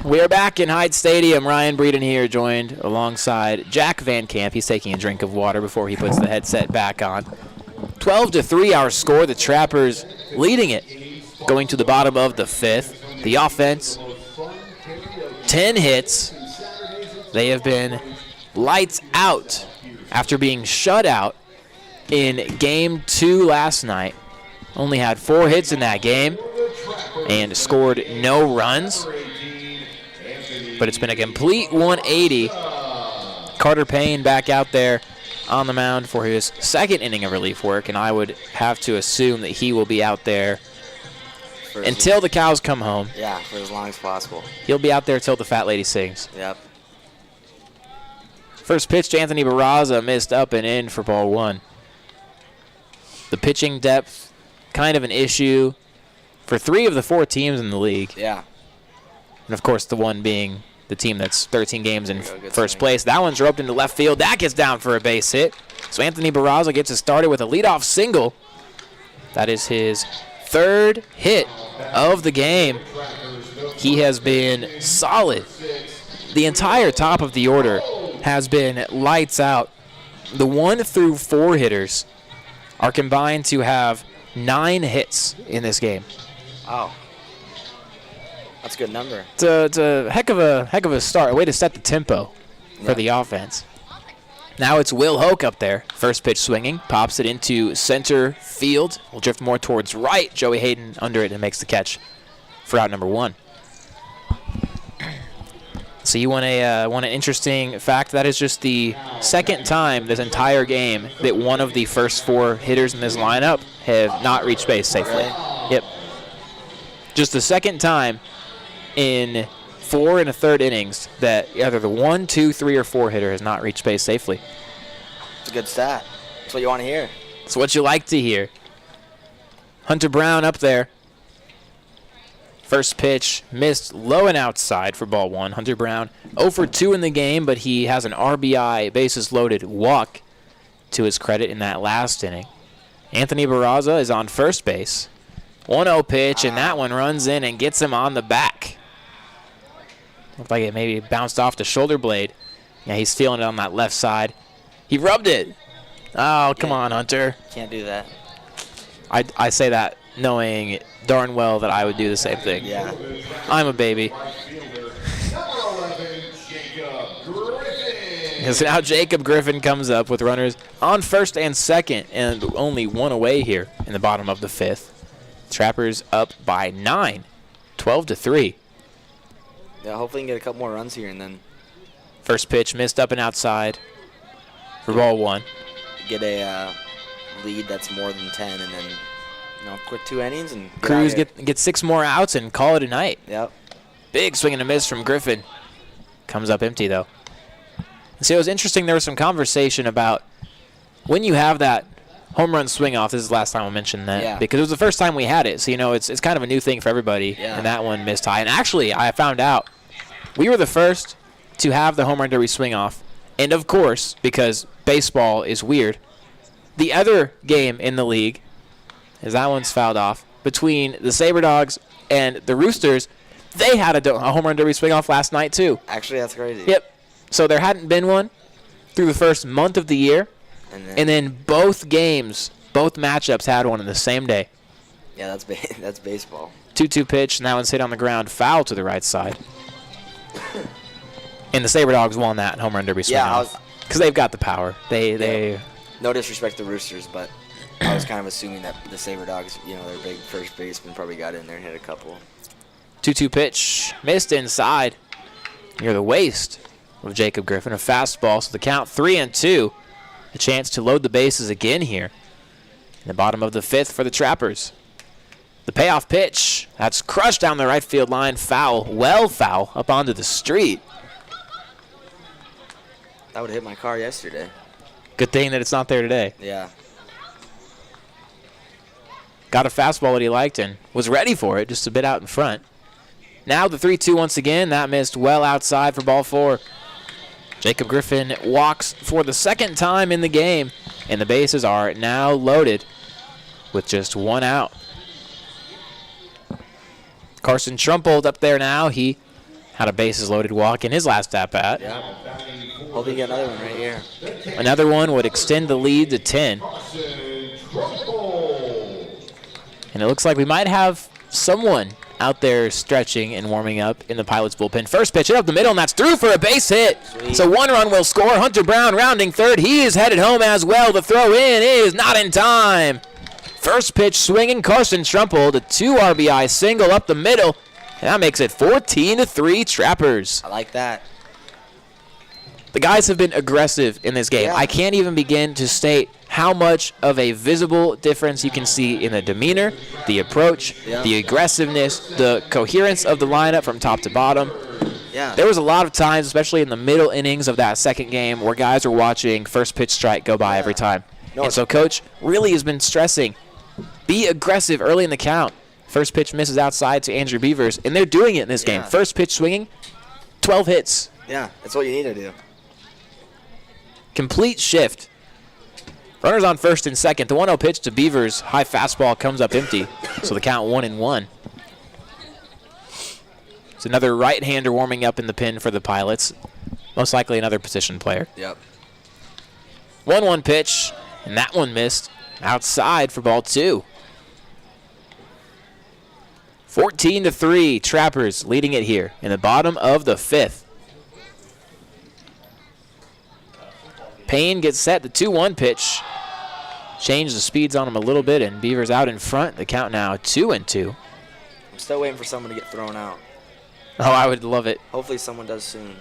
We're back in Hyde Stadium. Ryan Breeden here, joined alongside Jack Van Camp. He's taking a drink of water before he puts the headset back on. 12-3 our score. The Trappers leading it, going to the bottom of the fifth. The offense, 10 hits. They have been lights out after being shut out in Game 2 last night. Only had 4 hits in that game and scored no runs. But it's been a complete 180. Carter Payne back out there on the mound for his second inning of relief work, and I would have to assume that he will be out there until the cows come home. Yeah, for as long as possible. He'll be out there till the fat lady sings. Yep. First pitch to Anthony Barraza, missed up and in for ball 1. The pitching depth, kind of an issue for 3 of the 4 teams in the league. Yeah. And, of course, the one being the team that's 13 games in first place. That one's roped into left field. That gets down for a base hit. So Anthony Barraza gets it started with a leadoff single. That is his 3rd hit of the game. He has been solid. The entire top of the order has been lights out. The 1 through 4 hitters are combined to have 9 hits in this game. Wow. That's a good number. It's a heck of a start, a way to set the tempo for the offense. Now it's Will Hoke up there. First pitch swinging, pops it into center field. Will drift more towards right. Joey Hayden under it and makes the catch for out number 1. So you want an interesting fact? That is just the second time this entire game that one of the first 4 hitters in this lineup have not reached base safely. Really? Yep. Just the second time in 4 1/3 innings that either the 1, 2, 3, or 4 hitter has not reached base safely. It's a good stat. That's what you want to hear. It's what you like to hear. Hunter Brown up there. First pitch missed low and outside for ball 1. Hunter Brown 0 for 2 in the game, but he has an RBI bases loaded walk to his credit in that last inning. Anthony Barraza is on first base. 1-0 pitch, and that one runs in and gets him on the back. Looked like it maybe bounced off the shoulder blade. Yeah, he's feeling it on that left side. He rubbed it. Oh, come on, Hunter. Can't do that. I say that knowing darn well that I would do the same thing. Yeah. I'm a baby. So now Jacob Griffin comes up with runners on first and second, and only 1 away here in the bottom of the 5th. Trappers up by 9, 12-3. Yeah, hopefully we can get a couple more runs here and then First pitch missed up and outside for ball 1. get a lead that's more than 10 and then, quick 2 innings and Cruz get 6 more outs and call it a night. Yep. Big swing and a miss from Griffin. Comes up empty, though. See, it was interesting. There was some conversation about when you have that home run swing off. This is the last time I mentioned that because it was the first time we had it. So, it's kind of a new thing for everybody. Yeah. And that one missed high. And actually, I found out we were the first to have the home run derby swing off. And, of course, because baseball is weird, the other game in the league, as that one's fouled off, between the SaberDogs and the Roosters, they had a home run derby swing off last night, too. Actually, that's crazy. Yep. So there hadn't been one through the first month of the year. And then both games, both matchups had one in the same day. Yeah, that's baseball. 2-2 pitch, and that one's hit on the ground, foul to the right side. And the SaberDogs won that home run derby swing off. Because they've got the power. They No disrespect to the Roosters, but I was kind of assuming that the SaberDogs, their big first baseman probably got in there and hit a couple. 2-2 pitch, missed inside near the waist of Jacob Griffin. A fastball, so the count 3-2. A chance to load the bases again here in the bottom of the 5th for the Trappers. The payoff pitch, that's crushed down the right field line, foul, well foul, up onto the street. That would have hit my car yesterday. Good thing that it's not there today. Yeah. Got a fastball that he liked and was ready for it, just a bit out in front. Now the 3-2 once again. That missed well outside for ball 4. Jacob Griffin walks for the second time in the game, and the bases are now loaded with just 1 out. Carson Trumpold up there now. He Had a bases-loaded walk in his last at-bat. Yeah. Hoping you get another one right here. Another one would extend the lead to 10. And it looks like we might have someone out there stretching and warming up in the Pilots bullpen. First pitch hit up the middle, and that's through for a base hit. Sweet. So 1 run will score. Hunter Brown rounding third. He is headed home as well. The throw in is not in time. First pitch swinging. Carson Strumpel, the 2 RBI single up the middle. And that makes it 14-3 Trappers. I like that. The guys have been aggressive in this game. Yeah. I can't even begin to state how much of a visible difference you can see in the demeanor, the approach, the aggressiveness, the coherence of the lineup from top to bottom. Yeah. There was a lot of times, especially in the middle innings of that second game, where guys were watching first pitch strike go by every time. And so Coach really has been stressing, be aggressive early in the count. First pitch misses outside to Andrew Beavers, and they're doing it in this game. First pitch swinging, 12 hits. Yeah, that's what you need to do. Complete shift. Runners on first and second. The 1-0 pitch to Beavers. High fastball comes up empty. So the count 1-1. It's another right-hander warming up in the pen for the Pilots. Most likely another position player. Yep. 1-1 pitch, and that one missed. Outside for ball 2. 14-3, Trappers leading it here in the bottom of the 5th. Payne gets set, the 2-1 pitch. Change the speeds on him a little bit, and Beavers out in front. The count now 2-2. I'm still waiting for someone to get thrown out. Oh, I would love it. Hopefully someone does soon.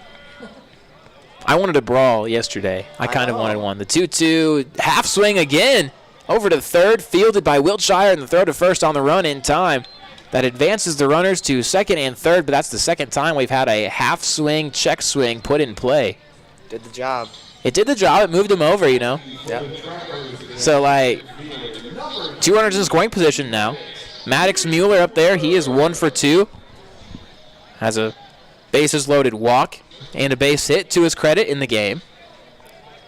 I wanted a brawl yesterday. I kind of wanted one. The 2-2, half swing again. Over to third, fielded by Wiltshire, and the throw to first on the run in time. That advances the runners to second and third, but that's the second time we've had a half swing, check swing put in play. Did the job. It did the job. It moved him over, you know. Yeah. So, like, 2 runners in scoring position now. Maddox Mueller up there. He is 1 for 2. Has a bases-loaded walk and a base hit to his credit in the game.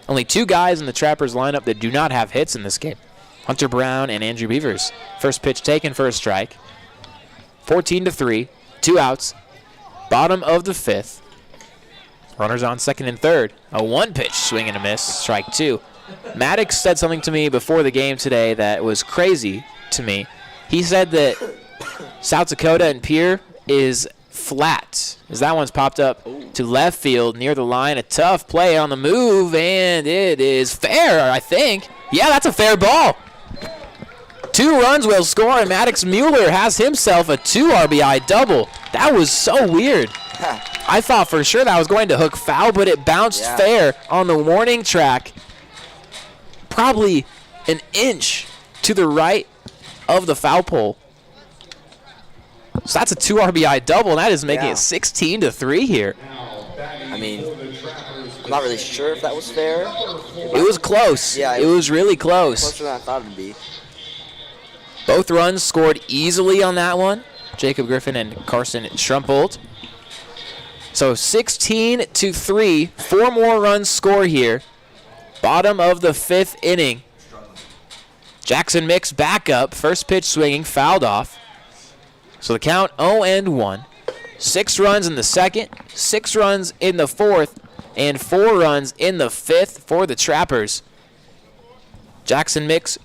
Only 2 guys in the Trappers lineup that do not have hits in this game. Hunter Brown and Andrew Beavers. First pitch taken for a strike. 14-3. 2 outs. Bottom of the 5th. Runners on second and third. A 1-pitch swing and a miss. Strike 2. Maddox said something to me before the game today that was crazy to me. He said that South Dakota and Pierre is flat, as that one's popped up to left field near the line. A tough play on the move, and it is fair, I think. Yeah, that's a fair ball. 2 runs will score, and Maddox Mueller has himself a 2 RBI double. That was so weird. I thought for sure that was going to hook foul, but it bounced fair on the warning track. Probably an inch to the right of the foul pole. So that's a 2 RBI double, and that is making it 16-3 here. I mean, I'm not really sure if that was fair. It was close. Yeah, it was really close. Closer than I thought it would be. Both runs scored easily on that one. Jacob Griffin and Carson Schrumpelt. So 16-3. 4 more runs score here. Bottom of the 5th inning. Jackson Mix back up. First pitch swinging, fouled off. So the count 0-1. 6 runs in the second, 6 runs in the 4th, and 4 runs in the 5th for the Trappers. Jackson Mix.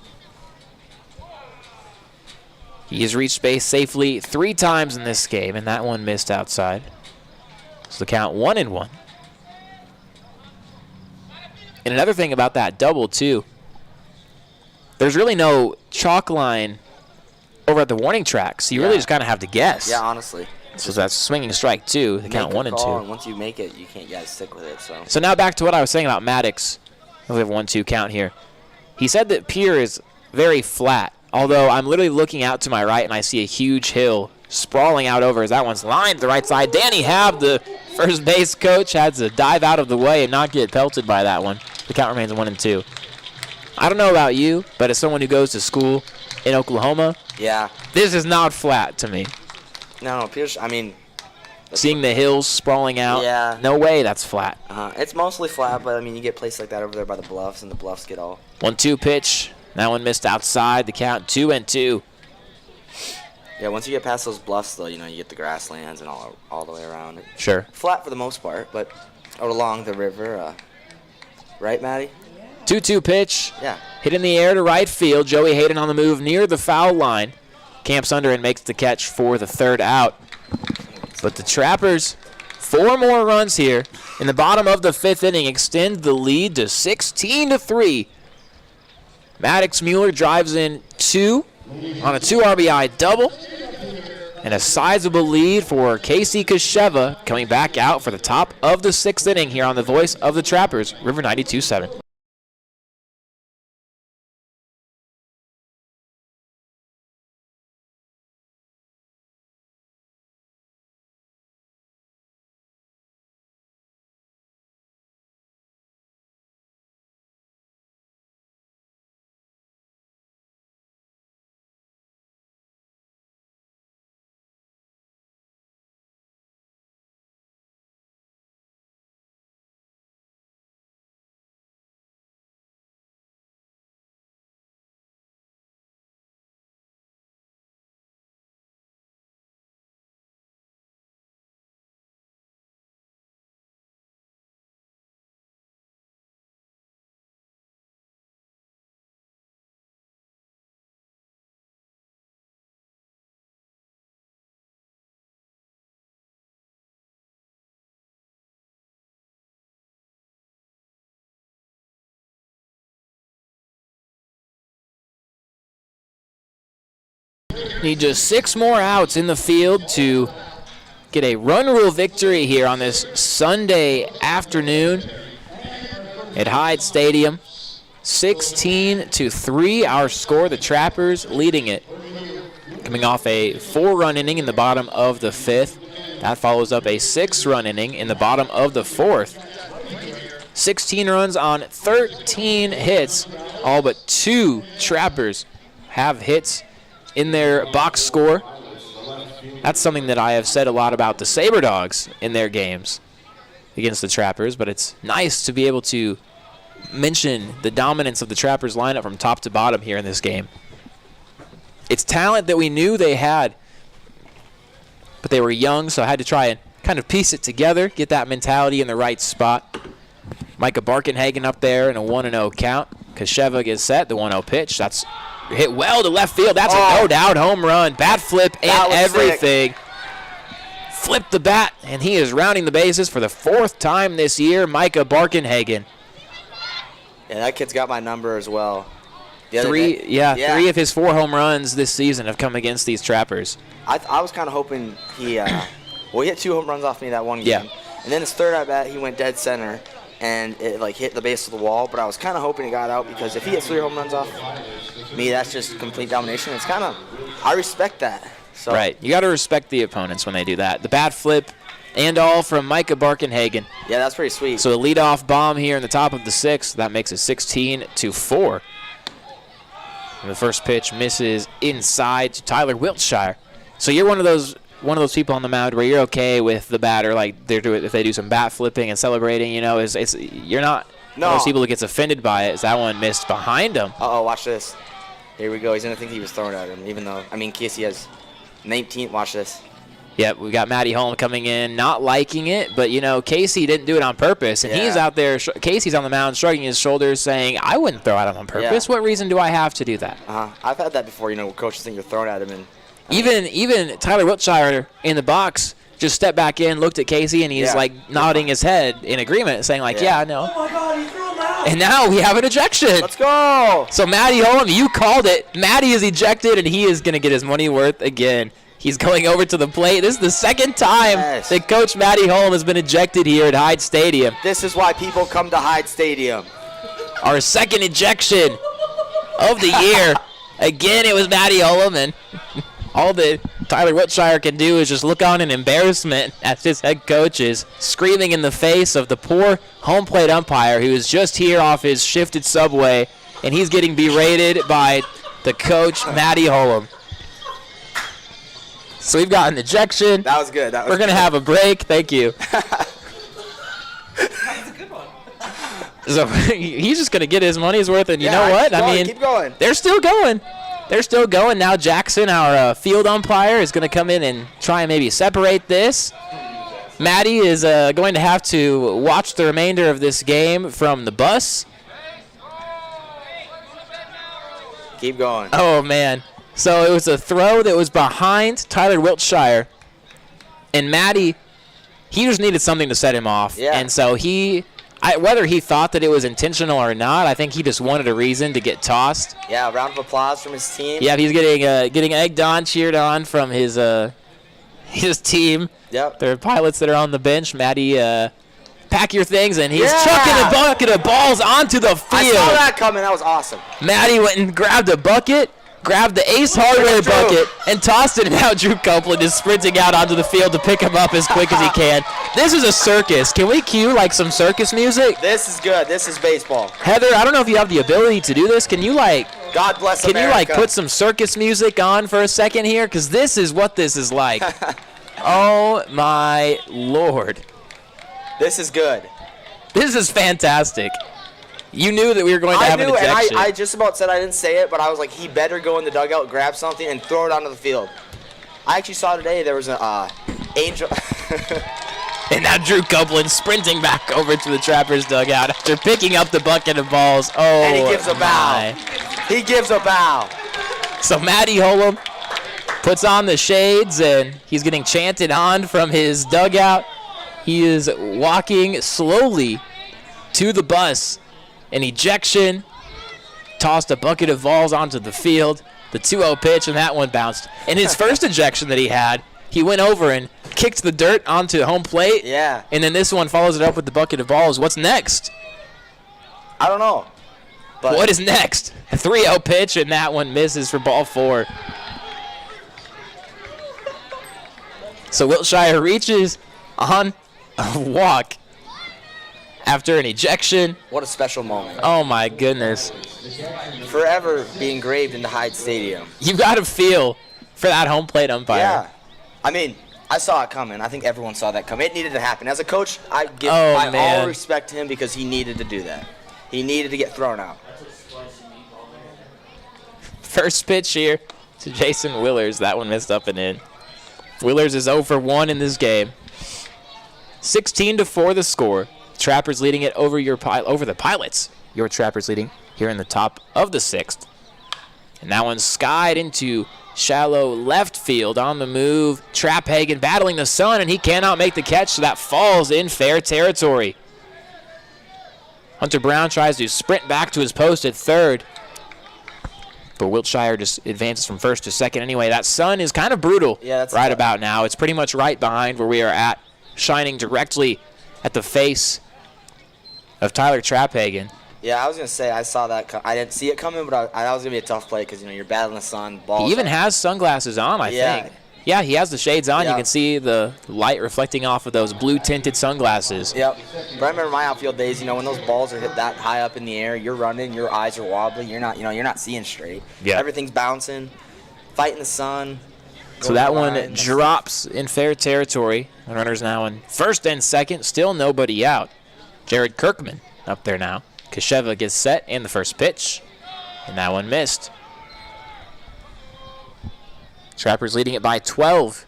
He has reached base safely 3 times in this game, and that one missed outside. So the count 1-1. And another thing about that double, too, there's really no chalk line over at the warning track, so you really just kind of have to guess. Yeah, honestly. So that's swinging strike 2, the count 1-2. And once you make it, you can't stick with it. So now back to what I was saying about Maddox. We have 1-2 count here. He said that Pierre is very flat, although I'm literally looking out to my right and I see a huge hill sprawling out over as that one's lined to the right side. Danny Habb, the first base coach, had to dive out of the way and not get pelted by that one. The count remains 1-2. I don't know about you, but as someone who goes to school in Oklahoma, this is not flat to me. No, Pierce, I mean, seeing the hills sprawling out, no way that's flat. It's mostly flat, but I mean, you get places like that over there by the bluffs, and the bluffs get all. 1-2 pitch. That one missed outside. The count 2-2. Yeah, once you get past those bluffs, though, you get the grasslands and all the way around. Sure. Flat for the most part, but out along the river. Right, Maddie? 2-2 pitch. Yeah. Hit in the air to right field. Joey Hayden on the move near the foul line. Camps under and makes the catch for the third out. But the Trappers, 4 more runs here in the bottom of the 5th inning, extend the lead to 16-3. Maddox Mueller drives in 2 on a 2 RBI double. And a sizable lead for Casey Kosheva coming back out for the top of the 6th inning here on the voice of the Trappers, River 92.7. Need just 6 more outs in the field to get a run rule victory here on this Sunday afternoon at Hyde Stadium. 16-3 our score. The Trappers leading it. Coming off a 4-run inning in the bottom of the 5th. That follows up a 6-run inning in the bottom of the 4th. 16 runs on 13 hits. All but 2 Trappers have hits in their box score. That's something that I have said a lot about the Saber Dogs in their games against the Trappers, but it's nice to be able to mention the dominance of the Trappers lineup from top to bottom here in this game. It's talent that we knew they had, but they were young, so I had to try and kind of piece it together, get that mentality in the right spot. Micah Barkenhagen up there in a 1-0 count. Kosheva gets set, the 1-0 pitch. That's hit well to left field. That's a no-doubt home run. Bat flip and everything. Sick. Flipped the bat, and he is rounding the bases for the 4th time this year, Micah Barkenhagen. Yeah, that kid's got my number as well. 3 of his 4 home runs this season have come against these Trappers. I was kind of hoping he hit 2 home runs off me that one game. Yeah. And then his third at bat, he went dead center, and it hit the base of the wall. But I was kind of hoping it got out, because if he hits 3 home runs off me, that's just complete domination. It's kind of, I respect that. So. Right. You got to respect the opponents when they do that. The bat flip and all from Micah Barkenhagen. Yeah, that's pretty sweet. So a leadoff bomb here in the top of the 6th. That makes it 16-4. And the first pitch misses inside to Tyler Wiltshire. So you're one of those people on the mound where you're okay with the batter, like if they do some bat flipping and celebrating, you're not one of those people who gets offended by it. Is that one missed behind him? Uh-oh, watch this. Here we go. He's going to think he was throwing at him, even though, Casey has 19. Watch this. Yep, we got Matty Holm coming in, not liking it, but, Casey didn't do it on purpose. And he's out there, Casey's on the mound shrugging his shoulders saying, I wouldn't throw at him on purpose. Yeah. What reason do I have to do that? I've had that before, coaches think you're throwing at him. And Even Tyler Wiltshire in the box just stepped back in, looked at Casey, and he's nodding his head in agreement, saying yeah, no. Oh my God, he threw him out. And now we have an ejection. Let's go. So Matty Holm, you called it. Matty is ejected, and he is going to get his money worth again. He's going over to the plate. This is the 2nd time that Coach Matty Holm has been ejected here at Hyde Stadium. This is why people come to Hyde Stadium. Our 2nd ejection of the year. Again, it was Matty Holm, and all that Tyler Wiltshire can do is just look on in embarrassment as his head coach is screaming in the face of the poor home plate umpire who is just here off his shifted subway, and he's getting berated by the coach, Matty Holm. So we've got an ejection. That was good. We're going to have a break. Thank you. That was a good one. So he's just going to get his money's worth, and you know what? Keep going. They're still going. they're still going. Now Jackson, our field umpire, is going to come in and try and maybe separate this. Maddie is going to have to watch the remainder of this game from the bus. Keep going. Oh, man. So it was a throw that was behind Tyler Wiltshire. And Maddie, he just needed something to set him off. Yeah. And so whether he thought that it was intentional or not, I think he just wanted a reason to get tossed. Yeah, a round of applause from his team. Yeah, he's getting egged on, cheered on from his team. Yep. There are pilots that are on the bench. Maddie, pack your things, and he's chucking a bucket of balls onto the field. I saw that coming. That was awesome. Maddie went and grabbed a bucket, grabbed the Ace Hardware bucket, and tossed it. And now Drew Copeland is sprinting out onto the field to pick him up as quick as he can. This is a circus. Can we cue like some circus music? This is good. This is baseball. Heather, I don't know if you have the ability to do this. Can you God bless Can America. you put some circus music on for a second here? Because this is what this is like. Oh my Lord. This is good. This is fantastic. You knew that we were going to have an ejection. And I just about said I didn't say it, but I was like, he better go in the dugout, grab something, and throw it onto the field. I actually saw today there was an angel. And now Drew Copeland sprinting back over to the Trappers dugout after picking up the bucket of balls. Oh, and he gives a bow. He gives a bow. So Matty Holum puts on the shades, and he's getting chanted on from his dugout. He is walking slowly to the bus. An ejection, tossed a bucket of balls onto the field. The 2-0 pitch, and that one bounced. In his first ejection that he had, he went over and kicked the dirt onto home plate. Yeah. And then this one follows it up with the bucket of balls. What's next? I don't know. But What is next? A 3-0 pitch, and that one misses for ball 4. So Wiltshire reaches on a walk after an ejection. What a special moment. Oh, my goodness. Forever be engraved into Hyde Stadium. You got to feel for that home plate umpire. Yeah. I mean, I saw it coming. I think everyone saw that coming. It needed to happen. As a coach, I give all respect to him because he needed to do that. He needed to get thrown out. First pitch here to Jason Willers. That one missed up and in. Willers is 0 for 1 in this game. 16-4 the score. Trappers leading it over the Pilots. Your Trappers leading here in the top of the 6th. And that one's skied into shallow left field. On the move, Trapphagen battling the sun, and he cannot make the catch, so that falls in fair territory. Hunter Brown tries to sprint back to his post at third, but Wiltshire just advances from first to second anyway. That sun is kind of brutal right about now. It's pretty much right behind where we are at, shining directly at the face of Tyler Trapphagen. Yeah, I was going to say, I saw that. I didn't see it coming, but that was going to be a tough play because, you're battling the sun. Balls he even has sunglasses on, I think. Yeah, he has the shades on. Yeah. You can see the light reflecting off of those blue-tinted sunglasses. Yep. But I remember my outfield days, when those balls are hit that high up in the air, you're running, your eyes are wobbly, you're not seeing straight. Yeah. Everything's bouncing, fighting the sun. So that one drops in fair territory. The runner's now in first and second, still nobody out. Jared Kirkman up there now. Kasheva gets set and the first pitch, and that one missed. Trappers leading it by 12.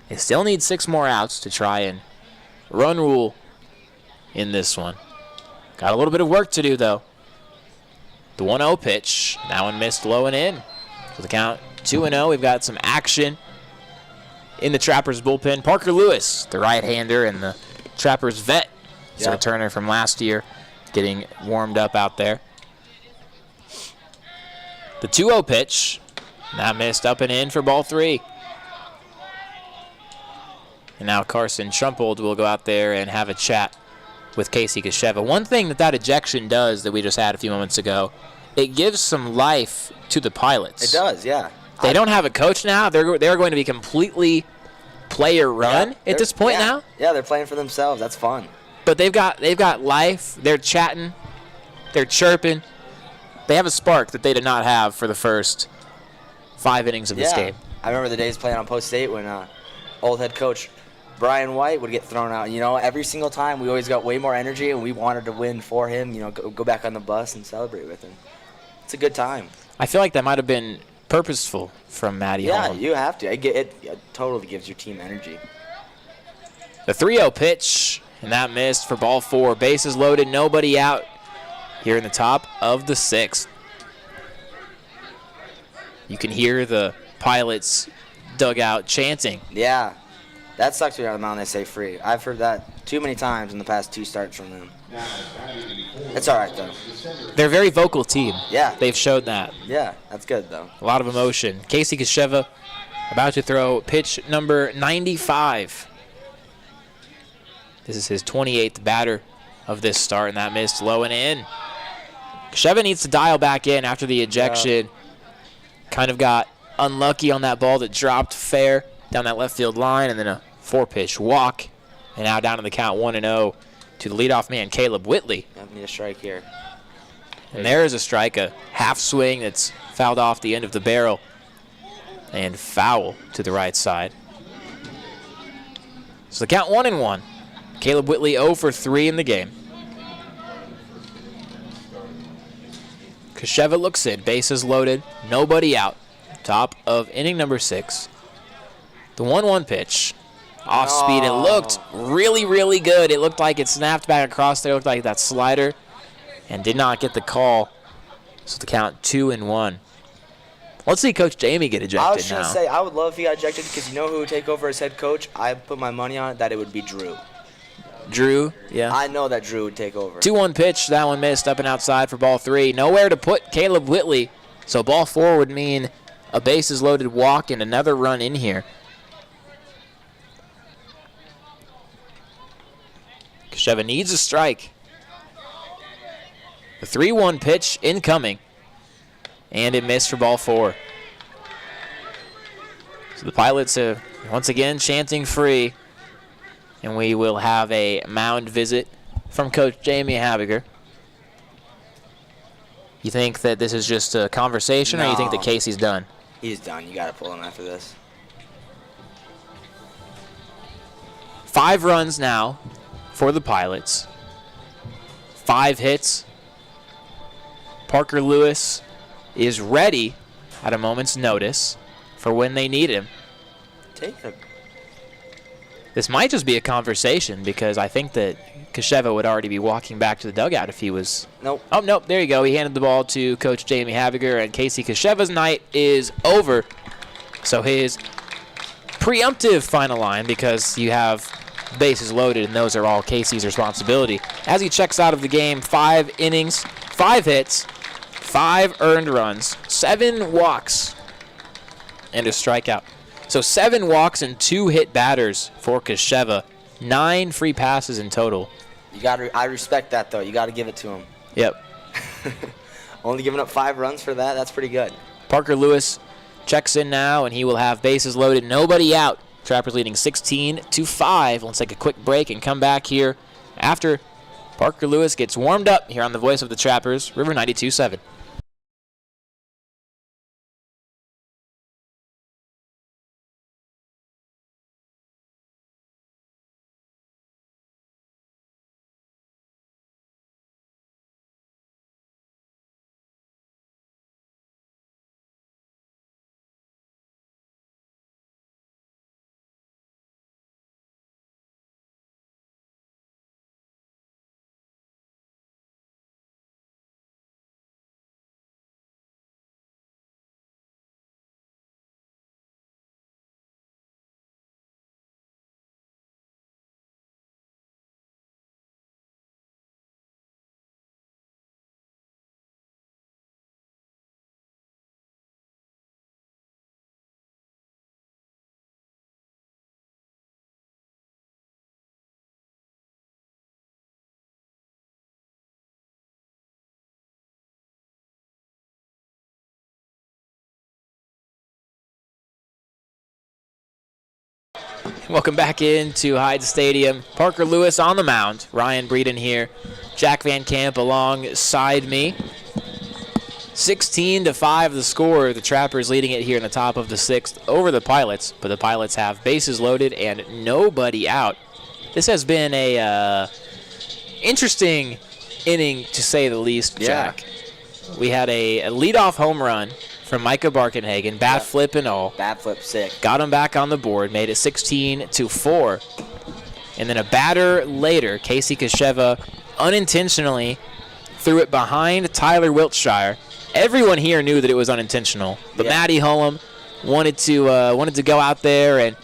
They still need 6 more outs to try and run rule in this one. Got a little bit of work to do, though. The 1-0 pitch. That one missed low and in. So the count 2-0. We've got some action in the Trappers bullpen. Parker Lewis, the right-hander, and the Trappers vet, the returner from last year, getting warmed up out there. The 2-0 pitch. That missed up and in for ball 3. And now Carson Trumpold will go out there and have a chat with Casey Kasheva. One thing that ejection does that we just had a few moments ago, it gives some life to the Pilots. It does, yeah. They don't have a coach now. They're going to be completely player run at this point now. Yeah, they're playing for themselves. That's fun. But they've got life. They're chatting. They're chirping. They have a spark that they did not have for the first 5 innings of this game. I remember the days playing on Post State when old head coach Brian White would get thrown out. Every single time we always got way more energy, and we wanted to win for him. Go back on the bus and celebrate with him. It's a good time. I feel like that might have been purposeful from Matty Yeah, Holm. you have to. It totally gives your team energy. The 3-0 pitch, and that missed for ball 4. Bases loaded, nobody out here in the top of the 6th. You can hear the Pilots dugout chanting. Yeah, that sucks when you're on the mound. They say free. I've heard that too many times in the past 2 starts from them. It's all right though. They're a very vocal team. Yeah. They've showed that. Yeah, that's good though. A lot of emotion. Casey Kasheva about to throw pitch number 95. This is his 28th batter of this start, and that missed low and in. Kasheva needs to dial back in after the ejection. Kind of got unlucky on that ball that dropped fair down that left field line, and then a 4-pitch walk. And now down to the count 1-0 to the leadoff man, Caleb Whitley. Yep, need a strike here. And there is a strike, a half swing that's fouled off the end of the barrel. And foul to the right side. So the count 1-1. Caleb Whitley 0 for 3 in the game. Kasheva looks in, bases loaded, nobody out. Top of inning number 6. The 1-1 pitch. Off speed, it looked really, really good. It looked like it snapped back across there. It looked like that slider. And did not get the call. So the count 2-1. Let's see Coach Jamie get ejected now. I was going to say, I would love if he got ejected because you know who would take over as head coach? I put my money on it that it would be Drew. Drew, yeah. I know that Drew would take over. 2-1 pitch. That one missed up and outside for ball 3. Nowhere to put Caleb Whitley. So ball 4 would mean a bases loaded walk and another run in here. Kasheva needs a strike. The 3-1 pitch incoming. And it missed for ball 4. So the Pilots are once again chanting free. And we will have a mound visit from Coach Jamie Habiger. You think that this is just a conversation, or you think that Casey's done? He's done. You got to pull him after this. 5 runs now for the Pilots. 5 hits. Parker Lewis is ready at a moment's notice for when they need him. Take him. This might just be a conversation because I think that Kasheva would already be walking back to the dugout if he was. Nope. Oh, nope. There you go. He handed the ball to Coach Jamie Habiger, and Casey Kasheva's night is over. So his preemptive final line, because you have bases loaded, and those are all Casey's responsibility. As he checks out of the game, 5 innings, 5 hits, 5 earned runs, 7 walks, and a strikeout. So 7 walks and 2 hit batters for Kasheva. 9 free passes in total. I respect that though. You got to give it to him. Yep. Only giving up 5 runs for that. That's pretty good. Parker Lewis checks in now, and he will have bases loaded, nobody out. Trappers leading 16-5. Let's take a quick break and come back here after Parker Lewis gets warmed up here on the voice of the Trappers, River 92.7. Welcome back into Hyde Stadium. Parker Lewis on the mound. Ryan Breeden here. Jack Van Camp alongside me. 16-5 the score. The Trappers leading it here in the top of the 6th over the Pilots, but the Pilots have bases loaded and nobody out. This has been a interesting inning, to say the least, Jack. we had a leadoff home run from Micah Barkenhagen, bat flip and all. Bat flip, sick. Got him back on the board, made it 16-4. And then a batter later, Casey Kasheva unintentionally threw it behind Tyler Wiltshire. Everyone here knew that it was unintentional, but Matty Hullum wanted to go out there and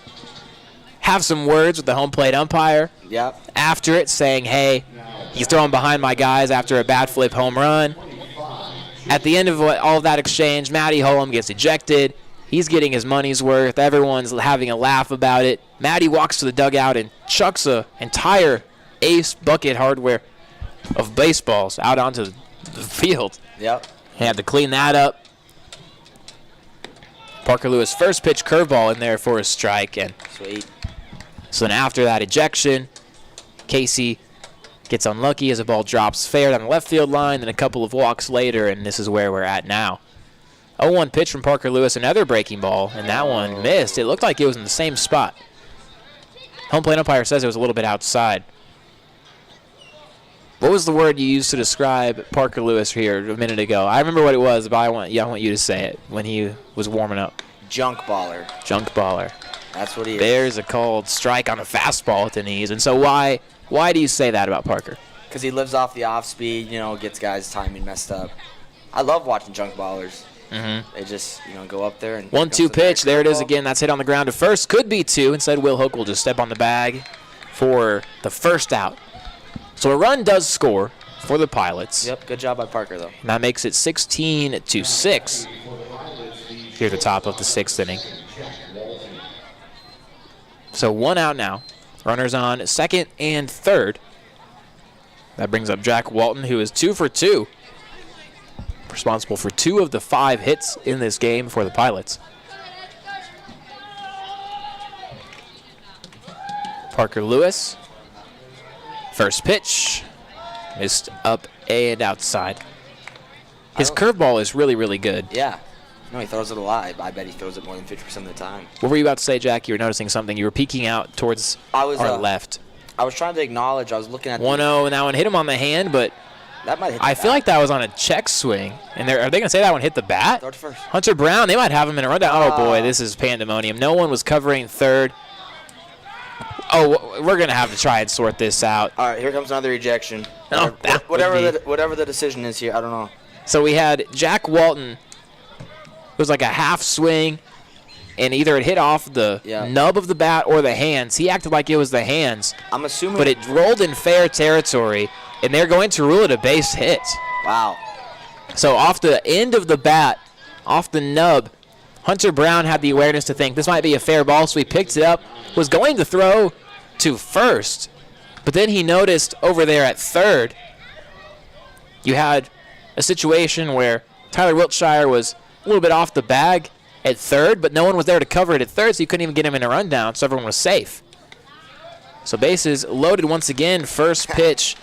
have some words with the home plate umpire. Yep. After it, saying, "Hey, he's throwing behind my guys after a bat flip home run." At the end of all of that exchange, Matty Hullum gets ejected. He's getting his money's worth. Everyone's having a laugh about it. Matty walks to the dugout and chucks an entire Ace Bucket Hardware of baseballs out onto the field. Yep. He had to clean that up. Parker Lewis first pitch curveball in there for a strike. And sweet. So then after that ejection, Casey gets unlucky as the ball drops fair down the left field line, then a couple of walks later, and this is where we're at now. 0-1 pitch from Parker Lewis, another breaking ball, and that one missed. It looked like it was in the same spot. Home plate umpire says it was a little bit outside. What was the word you used to describe Parker Lewis here a minute ago? I remember what it was, but I want you to say it when he was warming up. Junk baller. Junk baller. That's what he is. There's a called strike on a fastball at the knees. And so why do you say that about Parker? Because he lives off the off speed, gets guys' timing messed up. I love watching junk ballers. Mm-hmm. They just, go up there and 1-2 pitch. There it is again. That's hit on the ground to first. Could be two. Instead, Will Hook will just step on the bag for the first out. So a run does score for the Pilots. Yep, good job by Parker, though. And that makes it 16-6 here at the top of the sixth inning. So one out now. Runners on second and third. That brings up Jack Walton, who is 2 for 2. Responsible for 2 of the 5 hits in this game for the Pilots. Parker Lewis. First pitch. Missed up and outside. His curveball is really, really good. Yeah. No, he throws it a lot. I bet he throws it more than 50% of the time. What were you about to say, Jack? You were noticing something. You were peeking out towards our left. I was trying to acknowledge. I was looking at 1-0, and that one hit him on the hand, but that might hit I feel like that was on a check swing. And are they going to say that one hit the bat? Throw it first. Hunter Brown, they might have him in a rundown. Oh, boy, this is pandemonium. No one was covering third. Oh, we're going to have to try and sort this out. All right, here comes another ejection. Oh, Whatever the decision is here, I don't know. So we had Jack Walton. It was like a half swing, and either it hit off the nub of the bat or the hands. He acted like it was the hands. I'm assuming. But it rolled in fair territory, and they're going to rule it a base hit. Wow. So off the end of the bat, off the nub, Hunter Brown had the awareness to think this might be a fair ball, so he picked it up, was going to throw to first, but then he noticed over there at third, you had a situation where Tyler Wiltshire was a little bit off the bag at third, but no one was there to cover it at third, so you couldn't even get him in a rundown, so everyone was safe. So bases loaded once again. First pitch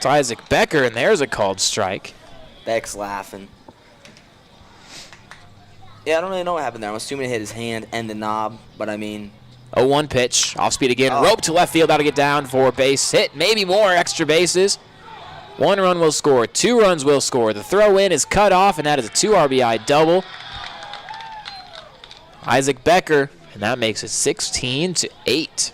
to Isaac Becker, and there's a called strike. Beck's laughing. Yeah, I don't really know what happened there. I'm assuming it hit his hand and the knob, but I mean... 0-1 pitch, off speed again, rope to left field, that'll get down for base hit, maybe more extra bases. 1 run will score, 2 runs will score. The throw in is cut off, and that is a 2 RBI double. Isaac Becker, and that makes it 16-8.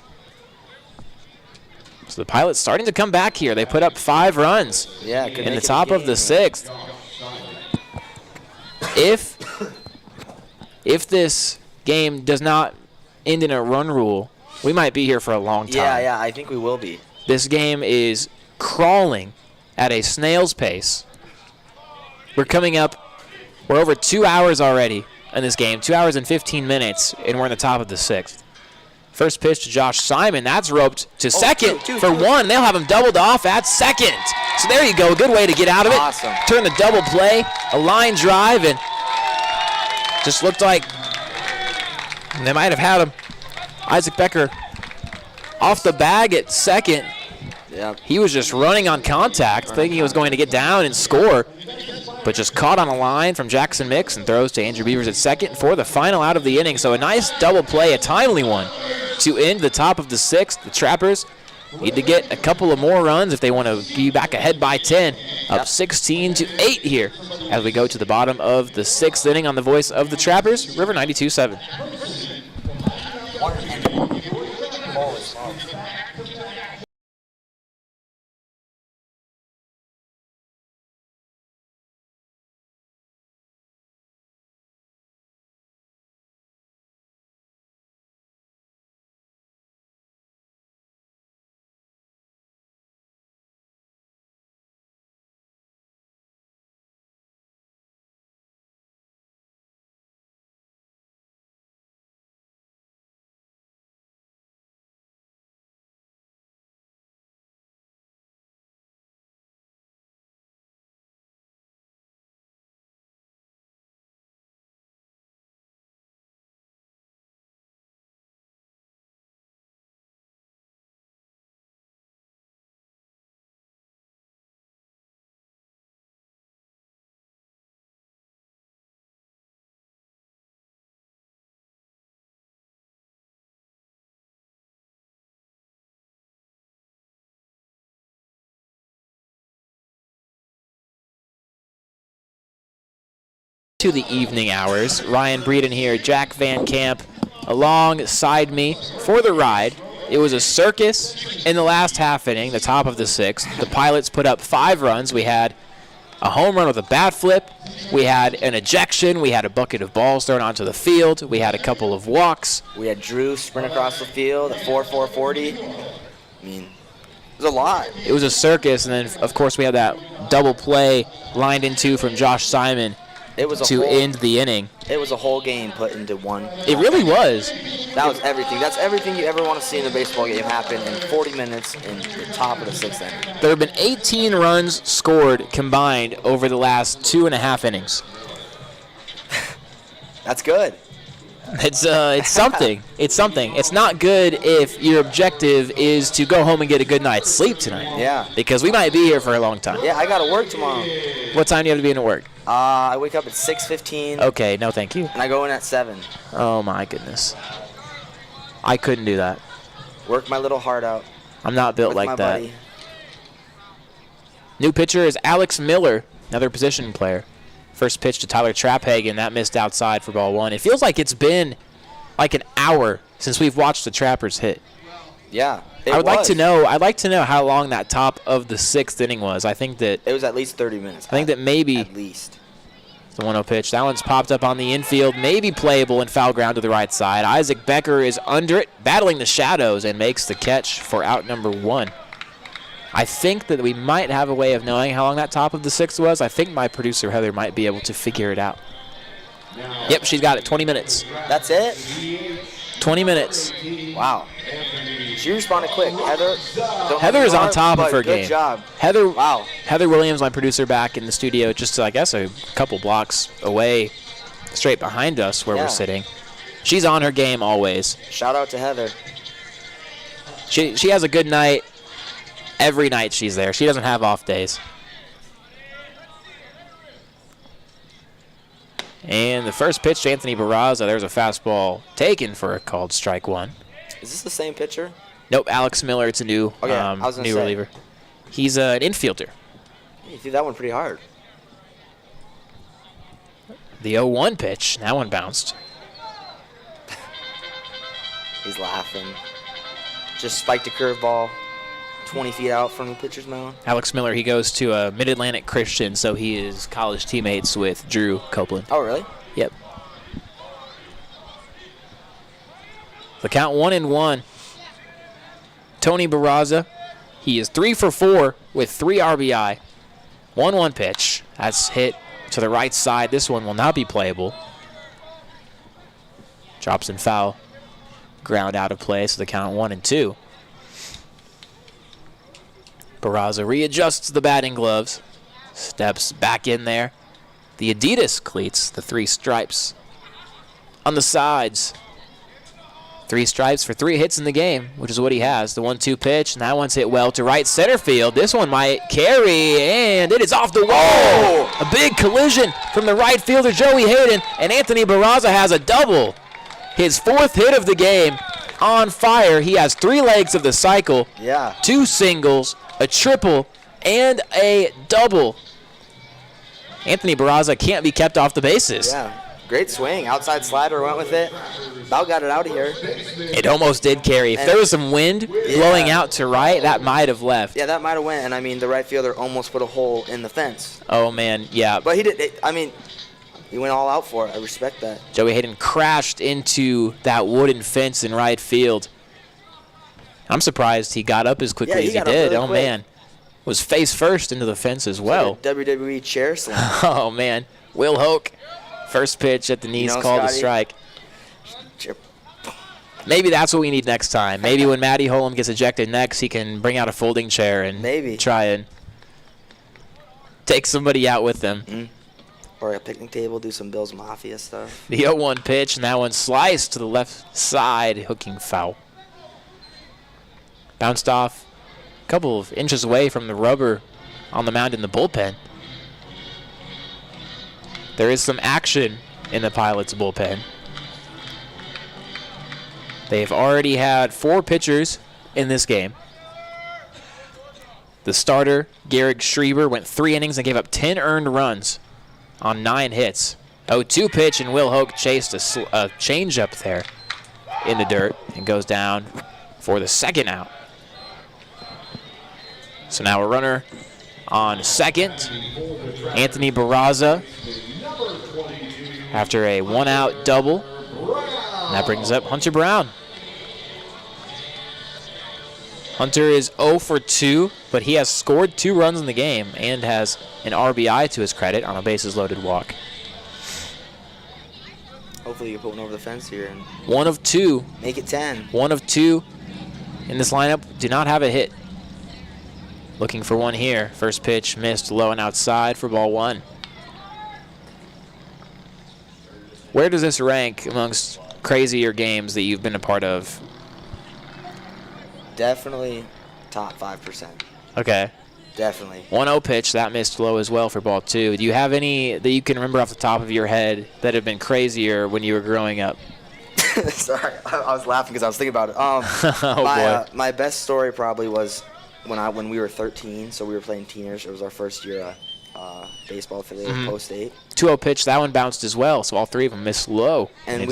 So the Pilots starting to come back here. They put up 5 runs in the top of the 6th. If this game does not end in a run rule, we might be here for a long time. Yeah, I think we will be. This game is crawling at a snail's pace. We're over 2 hours already in this game, 2 hours and 15 minutes, and we're in the top of the 6th. First pitch to Josh Simon. That's roped to second for 1. They'll have him doubled off at second. So there you go. Good way to get out of it. Awesome. Turn the double play, a line drive, and just looked like they might have had him. Isaac Becker off the bag at second. Yep. He was just running on contact, thinking he was going to get down and score, but just caught on a line from Jackson Mix and throws to Andrew Beavers at second for the final out of the inning. So a nice double play, a timely one, to end the top of the 6th. The Trappers need to get a couple of more runs if they want to be back ahead by 10. Up 16-8 here as we go to the bottom of the 6th inning on the voice of the Trappers, River 92.7. To the evening hours. Ryan Breeden here, Jack Van Camp alongside me for the ride. It was a circus in the last half inning, the top of the 6th. The Pilots put up 5 runs. We had a home run with a bat flip. We had an ejection. We had a bucket of balls thrown onto the field. We had a couple of walks. We had Drew sprint across the field at 4-4-40. I mean, it was a lot. It was a circus, and then, of course, we had that double play lined into from Josh Simon to end the inning. It was a whole game put into one. It really was. That was everything. That's everything you ever want to see in a baseball game happen in 40 minutes in the top of the 6th inning. There have been 18 runs scored combined over the last 2.5 innings. That's good. It's something. It's something. It's not good if your objective is to go home and get a good night's sleep tonight. Yeah. Because we might be here for a long time. Yeah, I got to work tomorrow. What time do you have to be in at work? I wake up at 6:15. Okay, no thank you. And I go in at 7. Oh my goodness. I couldn't do that. Work my little heart out. I'm not built with like my that. buddy. New pitcher is Alex Miller, another position player. First pitch to Tyler Traphagen, that missed outside for ball 1. It feels like it's been like an hour since we've watched the Trappers hit. Yeah, I'd like to know how long that top of the 6th inning was. I think that it was at least 30 minutes. I think that maybe at least the 1-0 pitch. That one's popped up on the infield, maybe playable and foul ground to the right side. Isaac Becker is under it, battling the shadows, and makes the catch for out number 1. I think that we might have a way of knowing how long that top of the 6th was. I think my producer, Heather, might be able to figure it out. Yep, she's got it. 20 minutes. That's it? 20 minutes. Wow. She responded quick. Heather is on top of her game. Good job. Heather Williams, my producer, back in the studio just, I guess, a couple blocks away, straight behind us where we're sitting. She's on her game always. Shout out to Heather. She has a good night. Every night she's there. She doesn't have off days. And the first pitch to Anthony Barraza, there's a fastball taken for a called strike 1. Is this the same pitcher? Nope, Alex Miller. It's a new reliever. He's an infielder. You threw that one pretty hard. The 0-1 pitch, that one bounced. He's laughing. Just spiked a curveball 20 feet out from the pitcher's mound. Alex Miller, he goes to Mid-Atlantic Christian, so he is college teammates with Drew Copeland. Oh, really? Yep. The count 1-1. Tony Barraza, he is 3 for 4 with 3 RBI. 1-1 pitch. That's hit to the right side. This one will not be playable. Drops and foul. Ground out of play, so the count 1-2. Barraza readjusts the batting gloves. Steps back in there. The Adidas cleats, the 3 stripes on the sides. 3 stripes for 3 hits in the game, which is what he has. The 1-2 pitch, and that one's hit well to right center field. This one might carry, and it is off the wall. Oh! A big collision from the right fielder, Joey Hayden, and Anthony Barraza has a double. His 4th hit of the game. on fire. He has 3 legs of the cycle. Yeah. 2 singles, a triple, and a double. Anthony Barraza can't be kept off the bases. Yeah. Great swing. Outside slider, went with it. About got it out of here. It almost did carry. If there was some wind blowing out to right, that might have left. Yeah, that might have went. And, I mean, the right fielder almost put a hole in the fence. Oh, man, yeah. But he did. He went all out for it. I respect that. Joey Hayden crashed into that wooden fence in right field. I'm surprised he got up as quickly as he did. Really oh, quick. man. Was face first into the fence as well. Like a WWE chair slam. Oh, man. Will Hoke, first pitch at the knees, called a strike. Maybe that's what we need next time. Maybe when Matty Holm gets ejected next, he can bring out a folding chair and try and take somebody out with them. Mm-hmm. Or a picnic table, do some Bills Mafia stuff. The 0-1 pitch, and that one sliced to the left side, hooking foul. Bounced off a couple of inches away from the rubber on the mound in the bullpen. There is some action in the Pilots' bullpen. They've already had 4 pitchers in this game. The starter, Garrick Schreiber, went 3 innings and gave up 10 earned runs on 9 hits. 0-2 pitch, and Will Hoke chased a changeup there in the dirt and goes down for the second out. So now a runner on second. Anthony Barraza after a 1-out double. And that brings up Hunter Brown. Hunter is 0 for 2, but he has scored 2 runs in the game and has an RBI to his credit on a bases-loaded walk. Hopefully you put one over the fence here and 1 of 2. make it 10. 1 of 2 in this lineup. Do not have a hit. Looking for one here. First pitch missed low and outside for ball 1. Where does this rank amongst crazier games that you've been a part of? Definitely top 5%. Okay. Definitely. 1-0 pitch, that missed low as well for ball 2. Do you have any that you can remember off the top of your head that have been crazier when you were growing up? Sorry, I was laughing because I was thinking about it. Oh, boy. My best story probably was when we were 13, so we were playing teenagers. It was our first year baseball affiliate post-8. 2-0 pitch, that one bounced as well, so all 3 of them missed low. And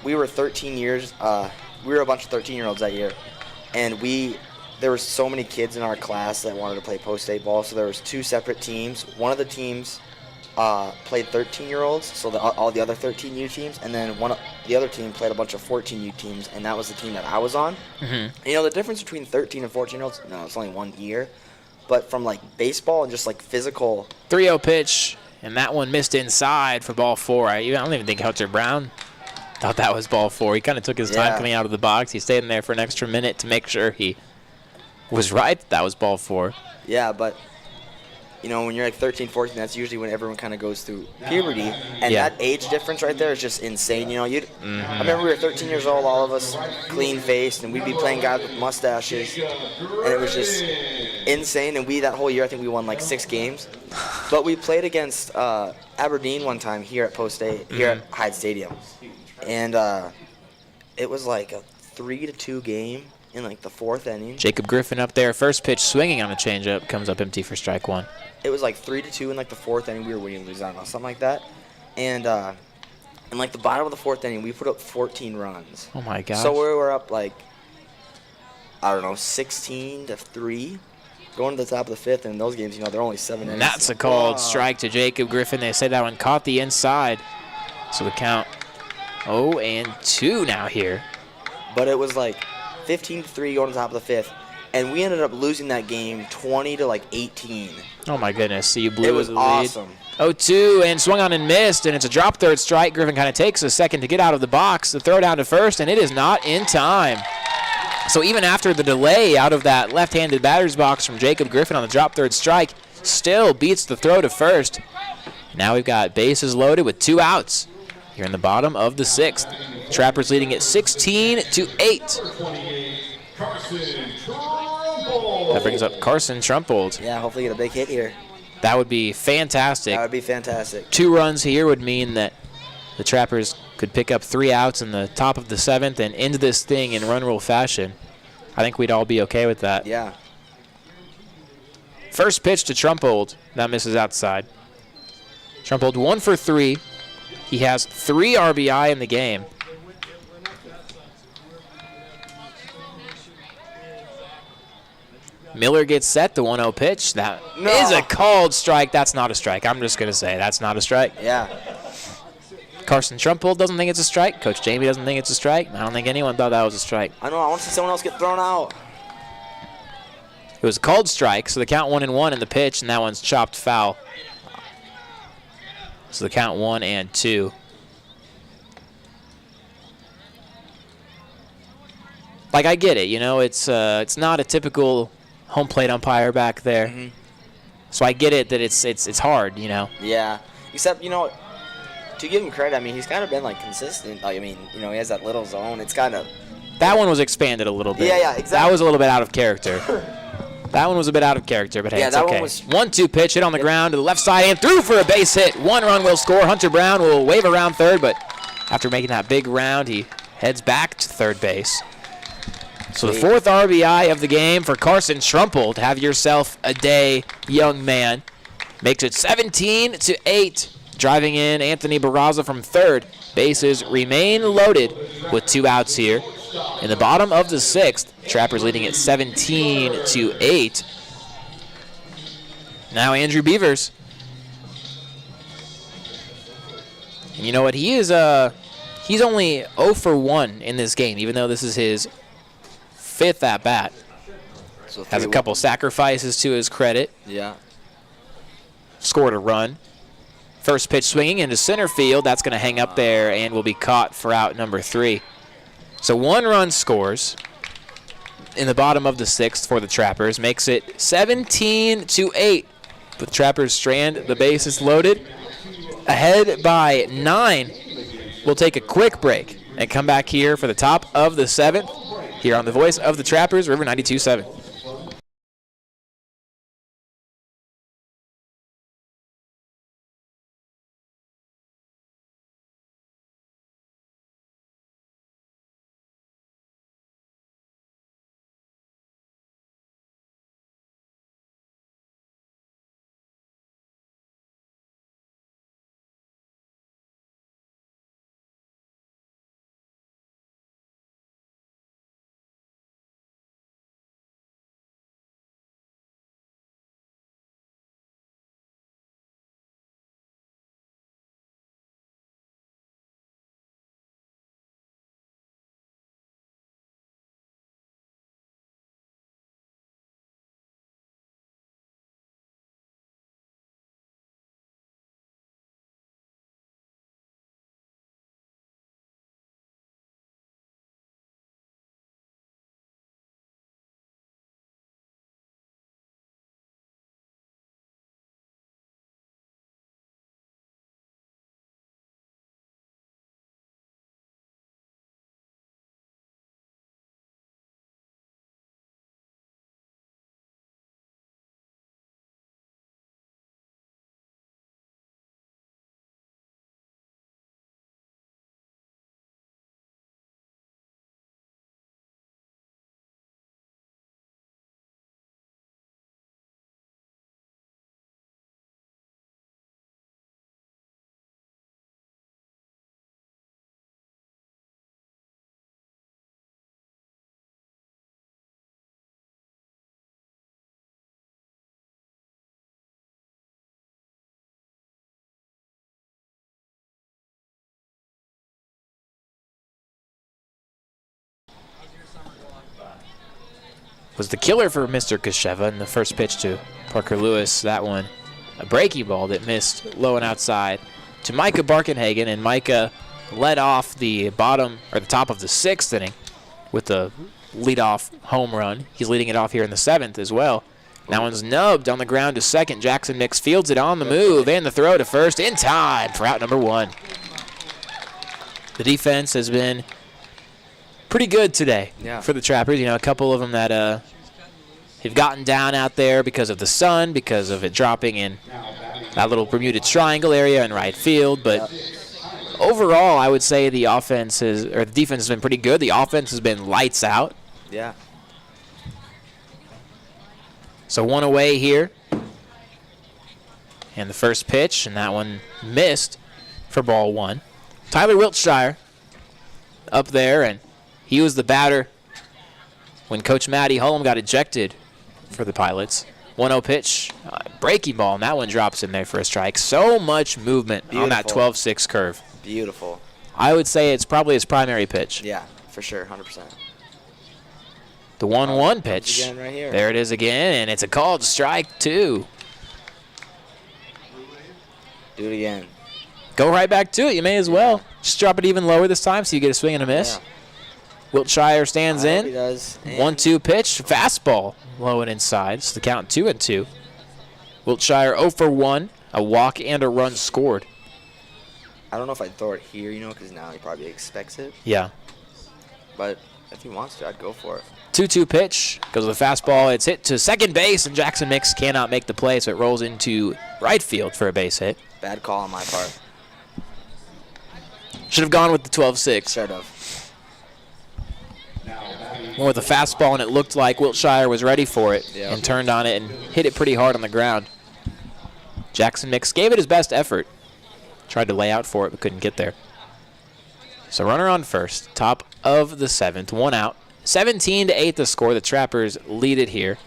we were 13 years. We were a bunch of 13-year-olds that year, and there were so many kids in our class that wanted to play post-8 ball, so there was 2 separate teams. One of the teams played 13-year-olds, so all the other 13U teams, and then the other team played a bunch of 14U teams, and that was the team that I was on. And, the difference between 13 and 14-year-olds, no, it's only 1 year. But from, baseball and just, physical. 3-0 pitch, and that one missed inside for ball 4. I don't even think Hunter Brown thought that was ball 4. He kind of took his time coming out of the box. He stayed in there for an extra minute to make sure he was right that was ball 4. Yeah, but, when you're 13, 14, that's usually when everyone kind of goes through puberty. And that age difference right there is just insane. I remember we were 13 years old, all of us clean-faced, and we'd be playing guys with mustaches. And it was just insane. And that whole year, I think we won 6 games. But we played against Aberdeen one time here at Post 8, here at Hyde Stadium. And it was a 3-2 game in the 4th inning. Jacob Griffin up there, first pitch swinging on the changeup, comes up empty for strike 1. It was 3-2 in the 4th inning. We were winning, losing, I don't know, something like that. And in the bottom of the 4th inning, we put up 14 runs. Oh my gosh. So we were up 16-3, going to the top of the 5th. And in those games, they're only 7 innings. And that's a called strike to Jacob Griffin. They say that one caught the inside. So the count 0-2 now here. But it was 15-3 going to the top of the 5th. And we ended up losing that game 20-18. Oh my goodness! So you blew the lead. It was awesome. 0-2 and swung on and missed, and it's a drop third strike. Griffin kind of takes a second to get out of the box. The throw down to first, and it is not in time. So even after the delay out of that left-handed batter's box from Jacob Griffin on the drop third strike, still beats the throw to first. Now we've got bases loaded with 2 outs here in the bottom of the 6th. Trappers leading at 16-8. That brings up Carson Trumpold. Yeah, hopefully get a big hit here. That would be fantastic. 2 runs here would mean that the Trappers could pick up 3 outs in the top of the 7th and end this thing in run rule fashion, I think we'd all be okay with that. Yeah. First pitch to Trumpold. That misses outside. Trumpold 1 for 3. He has 3 RBI in the game. Miller gets set, the 1-0 pitch. That is a called strike. That's not a strike. I'm just going to say that's not a strike. Yeah. Carson Trumpold doesn't think it's a strike. Coach Jamie doesn't think it's a strike. I don't think anyone thought that was a strike. I know. I want to see someone else get thrown out. It was a called strike, so the count 1-1 in the pitch, and that one's chopped foul. So the count 1-2. Like, I get it. You know, it's not a typical home plate umpire back there. Mm-hmm. So I get it that it's hard, you know. Yeah. Except, you know, to give him credit, I mean, he's kind of been, like, consistent. Like, I mean, you know, he has that little zone. It's kind of... That one was expanded a little bit. Yeah, exactly. That was a little bit out of character. That one was a bit out of character, but hey, yeah, it's that okay. One was... 1-2 pitch, hit on the ground to the left side and through for a base hit. 1 run will score. Hunter Brown will wave around third, but after making that big round, he heads back to third base. So the 4th RBI of the game for Carson Trumpold. Have yourself a day, young man. Makes it 17-8. Driving in Anthony Barraza from third. Bases remain loaded with 2 outs here. In the bottom of the 6th, Trappers leading at 17-8. Now Andrew Beavers. And you know what? He's only 0 for 1 in this game, even though this is his 5th at bat. So has a couple sacrifices to his credit. Yeah. Scored a run. First pitch swinging into center field. That's going to hang up there and will be caught for out number 3. So 1 run scores in the bottom of the 6th for the Trappers. Makes it 17-8. With Trappers strand, the bases loaded. Ahead by 9. We'll take a quick break and come back here for the top of the 7th. Here on the voice of the Trappers, River 92.7. Was the killer for Mr. Kasheva in the first pitch to Parker Lewis. That one, a breaking ball that missed low and outside to Micah Barkenhagen, and Micah led off the bottom or the top of the 6th inning with the leadoff home run. He's leading it off here in the 7th as well. That one's nubbed on the ground to second. Jackson Nix fields it on the move and the throw to first in time for out number 1. The defense has been pretty good today for the Trappers. You know, a couple of them that have gotten down out there because of the sun, because of it dropping in that little Bermuda Triangle area in right field. But overall, I would say the defense has been pretty good. The offense has been lights out. Yeah. So 1 away here. And the first pitch, and that one missed for ball 1. Tyler Wiltshire up there, and he was the batter when Coach Matty Hullum got ejected for the Pilots. 1-0 pitch, breaking ball, and that one drops in there for a strike. So much movement on that 12-6 curve. Beautiful. I would say it's probably his primary pitch. Yeah, for sure, 100%. The 1-1 pitch. Again right here. There it is again, and it's a called strike 2. Do it again. Go right back to it. You may as well. Just drop it even lower this time so you get a swing and a miss. Yeah. Wiltshire stands in. He does. 1-2 pitch. Fastball. Low and inside. So the count 2-2. Wiltshire 0 for 1. A walk and a run scored. I don't know if I'd throw it here, because now he probably expects it. Yeah. But if he wants to, I'd go for it. 2-2 pitch. Goes with the fastball. It's hit to second base, and Jackson Mix cannot make the play, so it rolls into right field for a base hit. Bad call on my part. Should have gone with the 12-6. Should have. More with a fastball, and it looked like Wiltshire was ready for it Yep. and turned on it and hit it pretty hard on the ground. Jackson Mix gave it his best effort. Tried to lay out for it, but couldn't get there. So runner on first, top of the 7th, 1 out. 17-8 the score. The Trappers lead it here.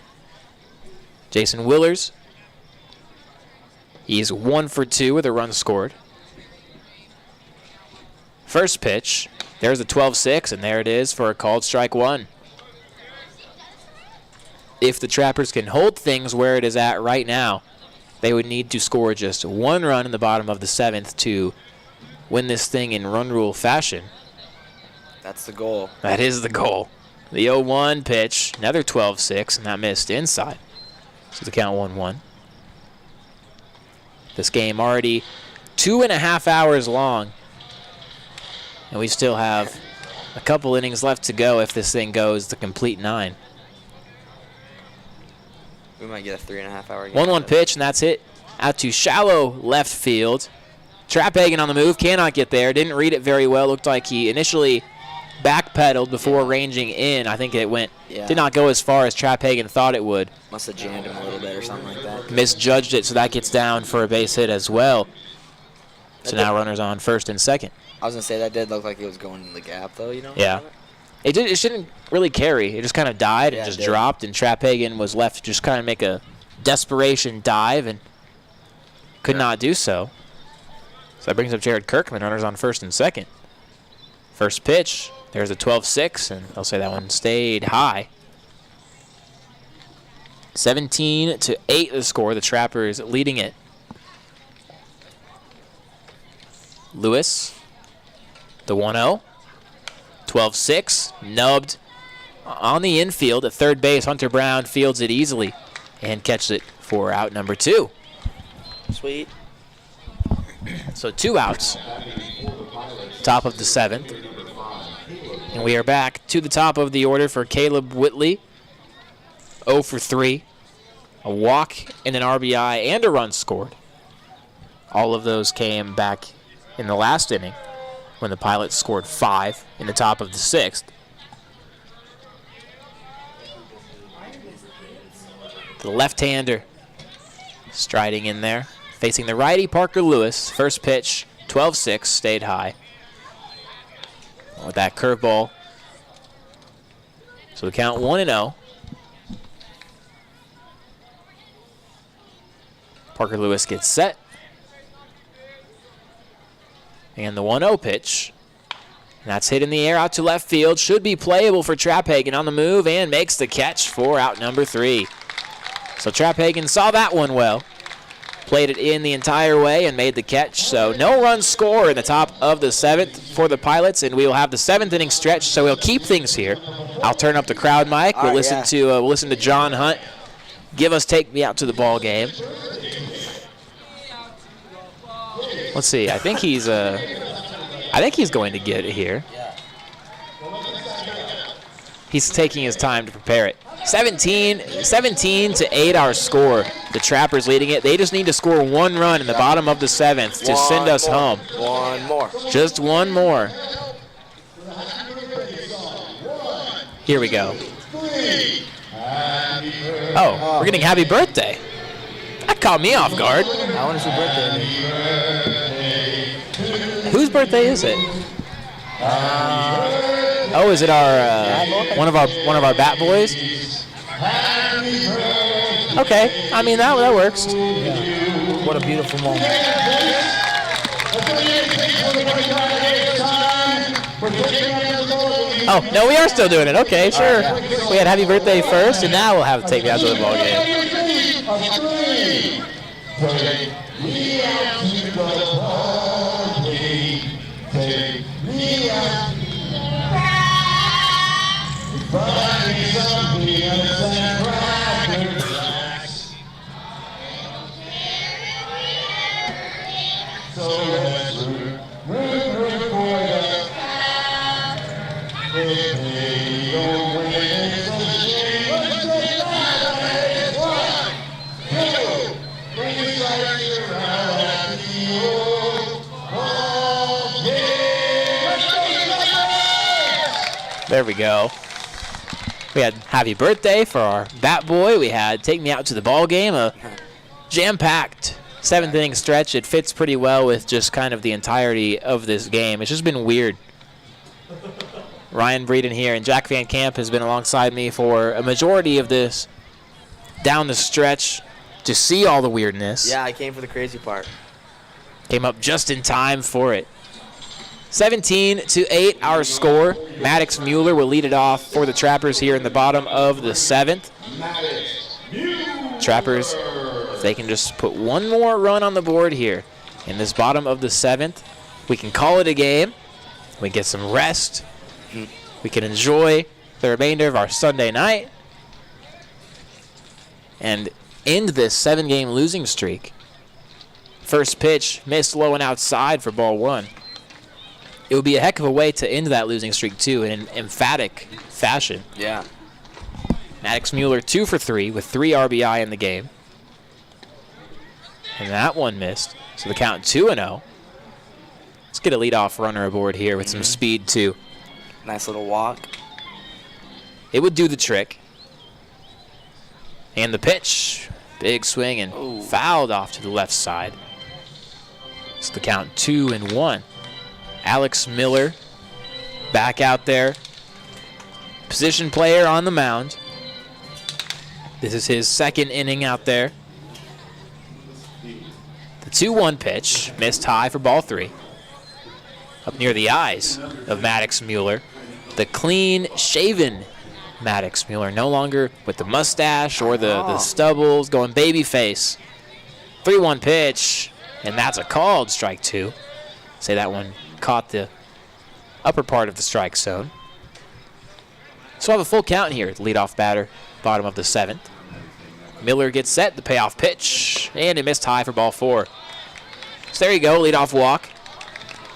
Jason Willers, he's 1 for 2 with a run scored. First pitch, there's the 12-6, and there it is for a called strike 1. If the Trappers can hold things where it is at right now, they would need to score just 1 run in the bottom of the 7th to win this thing in run rule fashion. That's the goal. That is the goal. The 0-1 pitch, another 12-6, and that missed inside. So the count 1-1. This game already 2.5 hours long, and we still have a couple innings left to go if this thing goes the complete 9. We might get a 3.5-hour game. 1-1 pitch, and that's it out to shallow left field. Traphagen on the move, cannot get there. Didn't read it very well. Looked like he initially backpedaled before ranging in. I think it did not go as far as Traphagen thought it would. Must have jammed him a little bit or something like that. Misjudged it, so that gets down for a base hit as well. So now runners on first and second. I was going to say, that did look like it was going in the gap, though, Yeah. It shouldn't really carry. It just kind of died and just dropped, and Traphagen was left to just kind of make a desperation dive and could not do so. So that brings up Jared Kirkman, runners on first and second. First pitch, there's a 12-6, and they'll say that one stayed high. 17-8 the score. The Trappers leading it. Lewis, the 1-0. 12-6, nubbed on the infield at third base. Hunter Brown fields it easily and catches it for out number 2. Sweet. So 2 outs. Top of the 7th. And we are back to the top of the order for Caleb Whitley. 0 for 3. A walk and an RBI and a run scored. All of those came back in the last inning when the Pilots scored 5 in the top of the 6th. The left-hander striding in there. Facing the righty, Parker Lewis. First pitch, 12-6, stayed high. With that curveball. So the count 1-0. Parker Lewis gets set. And the 1-0 pitch. And that's hit in the air out to left field. Should be playable for Traphagen on the move and makes the catch for out number 3. So Traphagen saw that one well. Played it in the entire way and made the catch. So no run score in the top of the 7th for the Pilots, and we will have the 7th inning stretch. So we'll keep things here. I'll turn up the crowd mic. We'll listen to John Hunt give us "Take Me Out to the Ball Game." Let's see. I think he's going to get it here. He's taking his time to prepare it. 17-8 our score. The Trappers leading it. They just need to score 1 run in the bottom of the 7th to send us home. One more. Just 1 more. Here we go. Oh, we're getting happy birthday. That caught me off guard. I want to see birthday. Whose birthday is it? Oh, is it our one of our bat boys? Okay, I mean that works. Yeah. What a beautiful moment. Oh no, we are still doing it. Okay, sure. We had happy birthday first, and now we'll have to take me out to the ball game. There we go. We had happy birthday for our bat boy. We had take me out to the ball game, a jam-packed 7th inning stretch. It fits pretty well with just kind of the entirety of this game. It's just been weird. Ryan Breeden here, and Jack Van Camp has been alongside me for a majority of this down the stretch to see all the weirdness. Yeah, I came for the crazy part. Came up just in time for it. 17-8 our score. Maddox Mueller will lead it off for the Trappers here in the bottom of the 7th. Trappers, if they can just put 1 more run on the board here in this bottom of the 7th, we can call it a game. We get some rest. We can enjoy the remainder of our Sunday night and end this 7-game losing streak. First pitch missed low and outside for ball 1. It would be a heck of a way to end that losing streak, too, in an emphatic fashion. Yeah. Maddox Mueller 2 for 3 with 3 RBI in the game. And that one missed. So the count 2-0. Let's get a leadoff runner aboard here with some speed, too. Nice little walk. It would do the trick. And the pitch. Big swing and fouled off to the left side. So the count 2-1. Alex Miller back out there. Position player on the mound. This is his 2nd inning out there. The 2-1 pitch missed high for ball 3. Up near the eyes of Maddox Mueller. The clean-shaven Maddox Mueller, no longer with the mustache or the stubbles, going baby face. 3-1 pitch, and that's a called strike 2. Say that one caught the upper part of the strike zone. So we'll have a full count here. Leadoff batter, bottom of the 7th. Miller gets set, the payoff pitch, and it missed high for ball 4. So there you go, leadoff walk.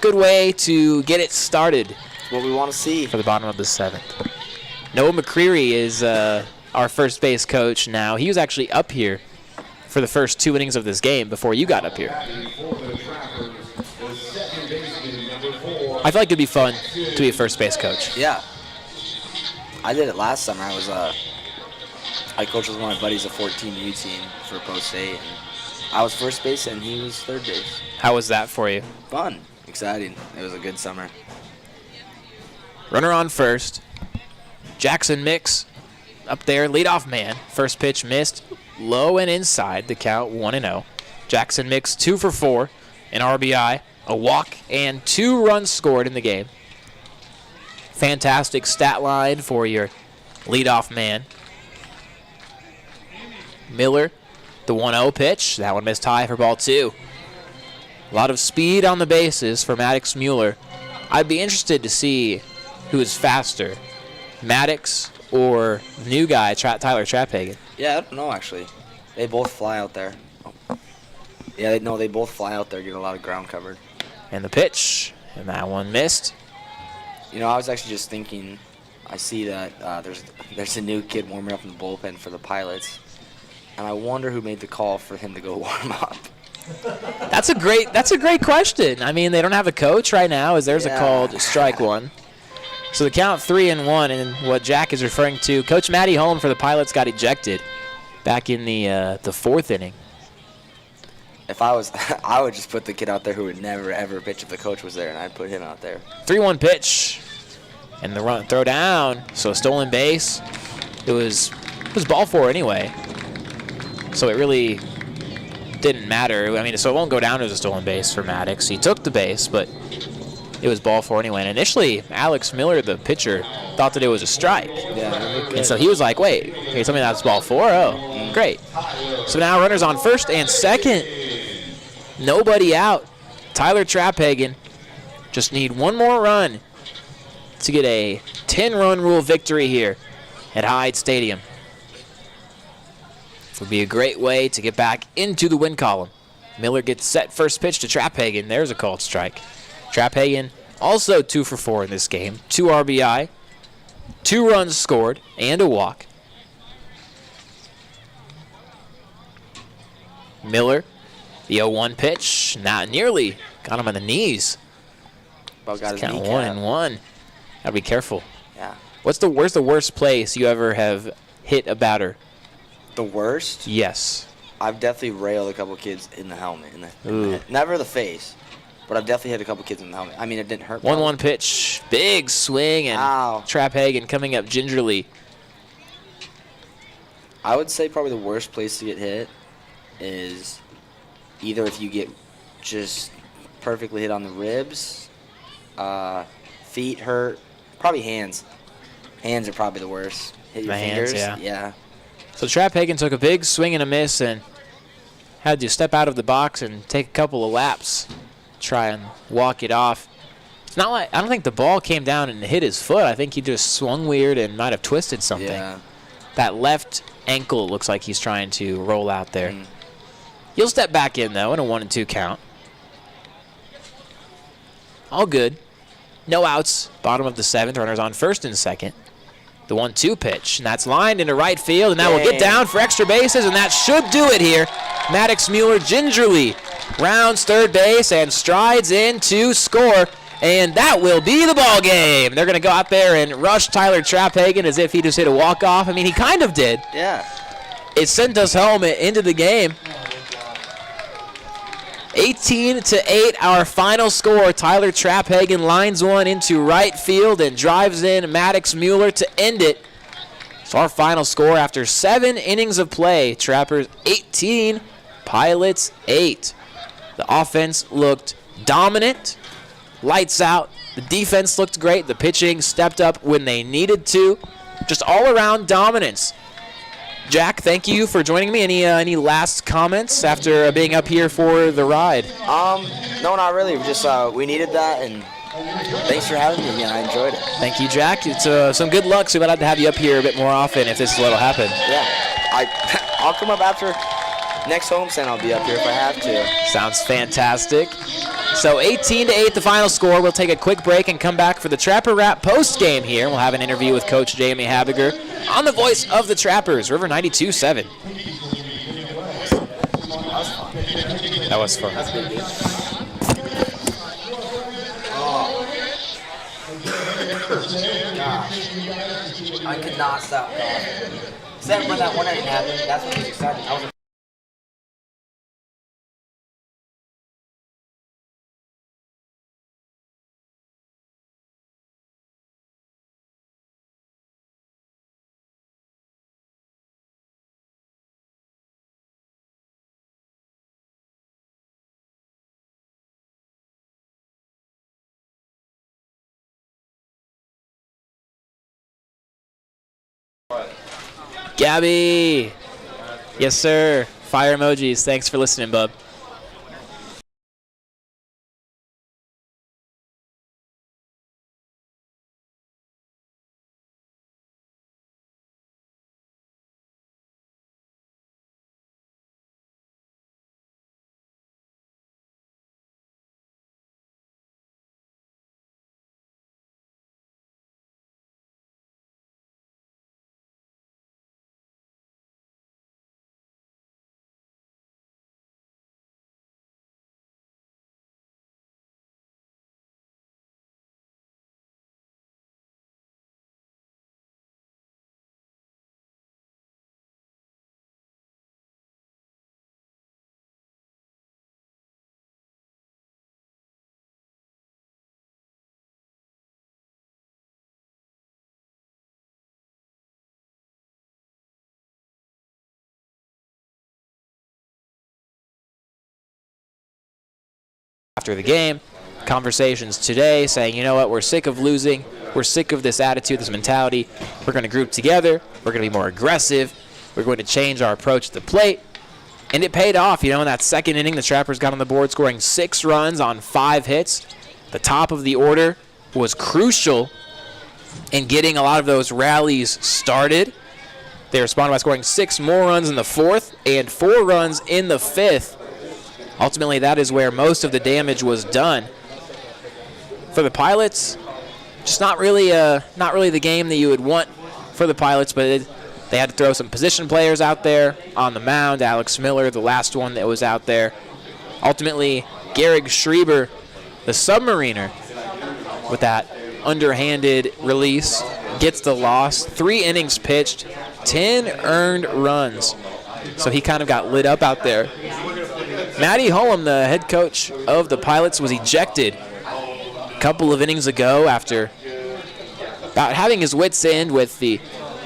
Good way to get it started. That's what we want to see. For the bottom of the 7th. Noah McCreary is our first base coach now. He was actually up here for the first 2 innings of this game before you got up here. I feel like it'd be fun to be a first base coach. Yeah. I did it last summer. I coached with one of my buddies, a 14U team for Post State. And I was first base and he was third base. How was that for you? Fun. Exciting. It was a good summer. Runner on first. Jackson Mix up there, leadoff man. First pitch missed, low and inside. The count 1-0. Jackson Mix 2 for 4, an RBI, a walk, and 2 runs scored in the game. Fantastic stat line for your leadoff man. Miller, the 1-0 pitch. That one missed high for ball 2. A lot of speed on the bases for Maddox Mueller. I'd be interested to see who is faster, Maddox or new guy, Tyler Traphagen. Yeah, I don't know, actually. They both fly out there. Yeah, they both fly out there, get a lot of ground covered. And the pitch, and that one missed. You know, I was actually just thinking, I see that there's a new kid warming up in the bullpen for the Pilots, and I wonder who made the call for him to go warm up. That's a great question. I mean, they don't have a coach right now, as there's a called strike one. So the count 3-1, and what Jack is referring to, Coach Matty Holm for the Pilots got ejected back in the fourth inning. If I was, I would just put the kid out there who would never ever pitch if the coach was there, and I'd put him out there. 3-1 pitch, and the run throw down. So a stolen base. It was ball four anyway. So it really didn't matter. I mean, so it won't go down as a stolen base for Maddox. He took the base, but it was ball four anyway. And initially, Alex Miller, the pitcher, thought that it was a strike. Yeah. And so he was like, wait, you tell me that's ball four? Oh, great. So now runners on first and second. Nobody out. Tyler Trapphagen just need one more run to get a 10-run rule victory here at Hyde Stadium. Would be a great way to get back into the win column. Miller gets set first pitch to Trapphagen. There's a called strike. Trapphagen also 2 for 4 in this game. 2 RBI, 2 runs scored, and a walk. Miller, the 0-1 pitch, not nearly. Got him on the knees. About got his Count kneecap. 1-1. Gotta be careful. Yeah. Where's the worst place you ever have hit a batter? The worst? Yes. I've definitely railed a couple kids in the helmet. In the head. Never the face, but I've definitely hit a couple kids in the helmet. I mean, it didn't hurt. 1-1 pitch, big swing, and Trapphagen coming up gingerly. I would say probably the worst place to get hit is either if you get just perfectly hit on the ribs, feet hurt, probably hands. Hands are probably the worst. Hit your fingers. Yeah. So Trapphagen took a big swing and a miss and had to step out of the box and take a couple of laps, try and walk it off. It's not like, I don't think the ball came down and hit his foot. I think he just swung weird and might have twisted something. Yeah. That left ankle looks like he's trying to roll out there. He'll step back in, though, in a 1-2 count. All good. No outs. Bottom of the 7th. Runners on first and second. The 1-2 pitch, and that's lined into right field, and that will get down for extra bases, and that should do it here. Maddox Mueller gingerly rounds third base and strides in to score, and that will be the ball game. They're going to go out there and rush Tyler Trapphagen as if he just hit a walk-off. I mean, he kind of did. Yeah. It sent us home into the game. 18-8, our final score. Tyler Trapphagen lines one into right field and drives in Maddox Mueller to end it. So our final score after 7 innings of play, Trappers 18, Pilots 8. The offense looked dominant, lights out. The defense looked great. The pitching stepped up when they needed to. Just all-around dominance. Jack, thank you for joining me. Any last comments after being up here for the ride? No, not really. Just we needed that, and thanks for having me again. I enjoyed it. Thank you, Jack. It's some good luck. So we'd like to have you up here a bit more often if this is what'll happen. Yeah, I'll come up after next homestand. I'll be up here if I have to. Sounds fantastic. So 18-8, the final score. We'll take a quick break and come back for the Trapper Wrap post game here. We'll have an interview with Coach Jamie Habiger on the voice of the Trappers, River 92.7. That was fun. That's a good game. Gosh. I could not stop coughing. Except when that one inning happened, that's when it was exciting. I was Gabby. Yes, sir. Fire emojis. Thanks for listening, bub. after the game. Conversations today saying, you know what, we're sick of losing. We're sick of this attitude, this mentality. We're going to group together. We're going to be more aggressive. We're going to change our approach to the plate. And it paid off. In that second inning, the Trappers got on the board scoring 6 runs on 5 hits. The top of the order was crucial in getting a lot of those rallies started. They responded by scoring 6 more runs in the 4th and 4 runs in the 5th. Ultimately, that is where most of the damage was done. For the Pilots, just not really the game that you would want for the Pilots, but they had to throw some position players out there on the mound. Alex Miller, the last one that was out there. Ultimately, Garrig Schreiber, the submariner, with that underhanded release, gets the loss. 3 innings pitched, 10 earned runs. So he kind of got lit up out there. Matty Hullum, the head coach of the Pilots, was ejected a couple of innings ago after about having his wits end with the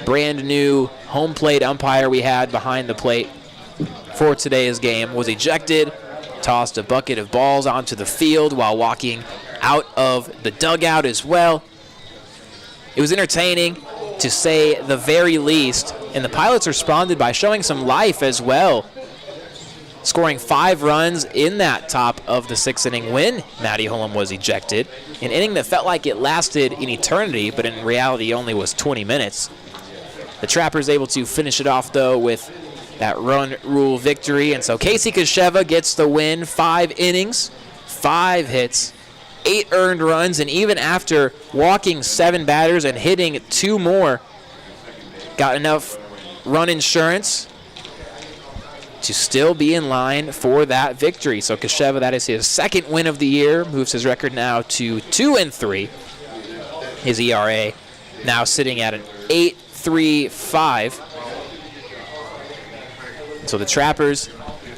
brand new home plate umpire we had behind the plate for today's game. Was ejected, tossed a bucket of balls onto the field while walking out of the dugout as well. It was entertaining, to say the very least, and the Pilots responded by showing some life as well, scoring 5 runs in that top of the 6th inning when Matty Hullum was ejected. An inning that felt like it lasted an eternity, but in reality only was 20 minutes. The Trappers able to finish it off, though, with that run rule victory. And so Casey Kosheva gets the win. 5 innings, 5 hits, 8 earned runs, and even after walking 7 batters and hitting 2 more, got enough run insurance to still be in line for that victory. So Kosheva, that is his 2nd win of the year, moves his record now to 2-3. His ERA now sitting at an 8.35. So the Trappers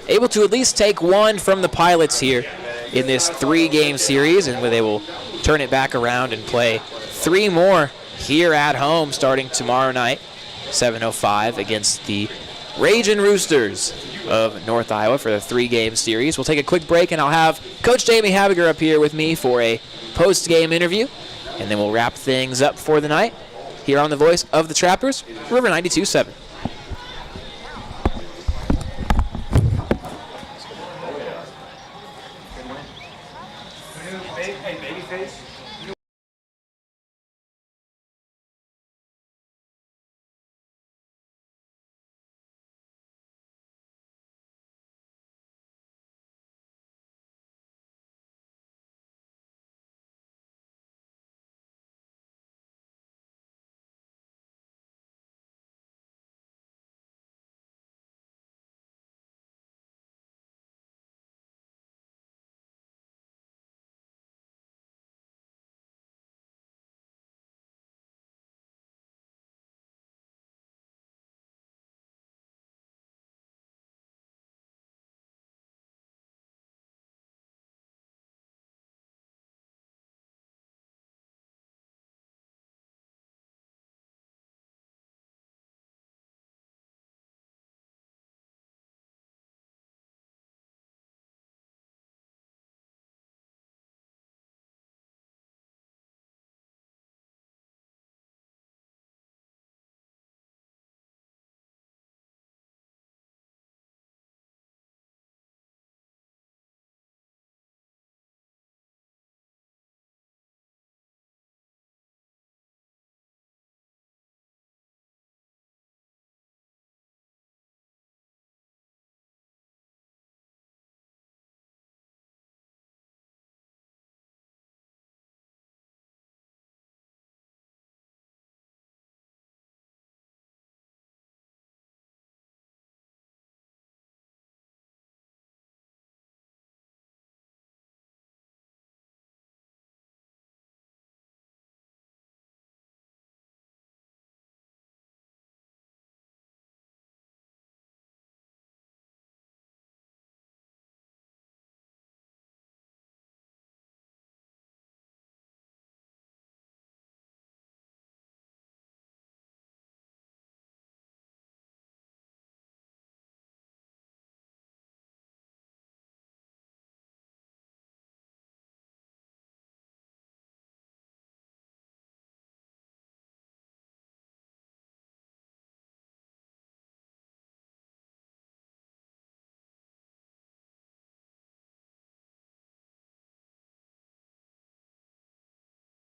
able to at least take 1 from the Pilots here in this 3-game series, and where they will turn it back around and play 3 more here at home starting tomorrow night, 7:05, against the Ragin' Roosters of North Iowa for the 3-game series. We'll take a quick break, and I'll have Coach Jamie Habiger up here with me for a post-game interview, and then we'll wrap things up for the night here on the voice of the Trappers, River 92.7.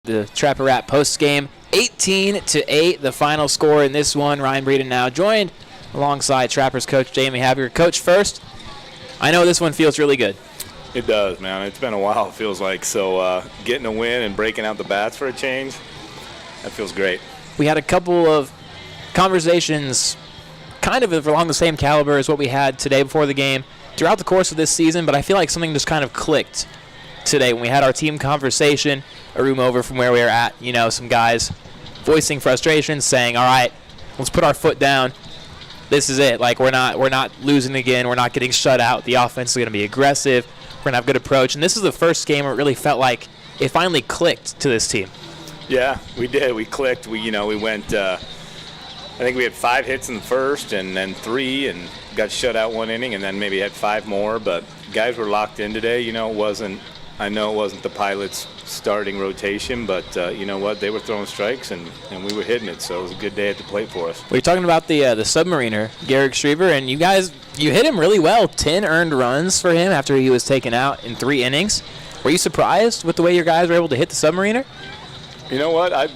The Trapper Rat post game, 18-8, the final score in this one. Ryan Breeden now joined alongside Trappers coach Jamie Habiger. Coach, first, I know this one feels really good. It does, man. It's been a while, it feels like. So getting a win and breaking out the bats for a change, that feels great. We had a couple of conversations kind of along the same caliber as what we had today before the game throughout the course of this season, but I feel like something just kind of clicked today when we had our team conversation a room over from where we were at. You know, some guys voicing frustration, saying, all right, let's put our foot down. This is it. Like, we're not losing again. We're not getting shut out. The offense is going to be aggressive. We're going to have good approach. And this is the first game where it really felt like it finally clicked to this team. Yeah, we did. We clicked. We went, I think we had 5 hits in the first and then 3 and got shut out 1 inning and then maybe had 5 more. But guys were locked in today. I know it wasn't the Pilots' starting rotation, but you know what? They were throwing strikes, and we were hitting it, so it was a good day at the plate for us. We were talking about the submariner, Garrick Schriever, and you hit him really well. 10 earned runs for him after he was taken out in 3 innings. Were you surprised with the way your guys were able to hit the submariner? You know what? I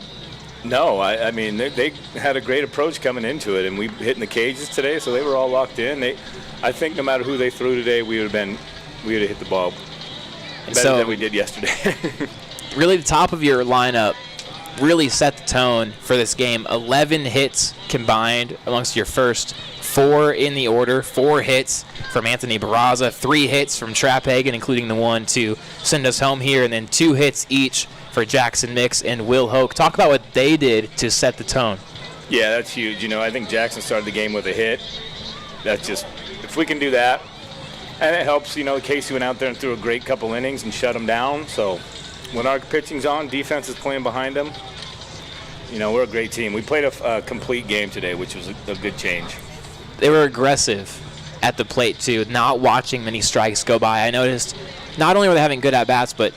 mean, they had a great approach coming into it, and we hit in the cages today, so they were all locked in. I think no matter who they threw today, we would have hit the ball better than we did yesterday. Really, the top of your lineup really set the tone for this game. 11 hits combined amongst your first 4 in the order. 4 hits from Anthony Barraza, 3 hits from Trapphagen, including the one to send us home here, and then 2 hits each for Jackson Mix and Will Hoke. Talk about what they did to set the tone. Yeah, that's huge. I think Jackson started the game with a hit. That's just, if we can do that, and it helps, Casey went out there and threw a great couple innings and shut them down. So when our pitching's on, defense is playing behind them. We're a great team. We played a complete game today, which was a good change. They were aggressive at the plate, too, not watching many strikes go by. I noticed not only were they having good at-bats, but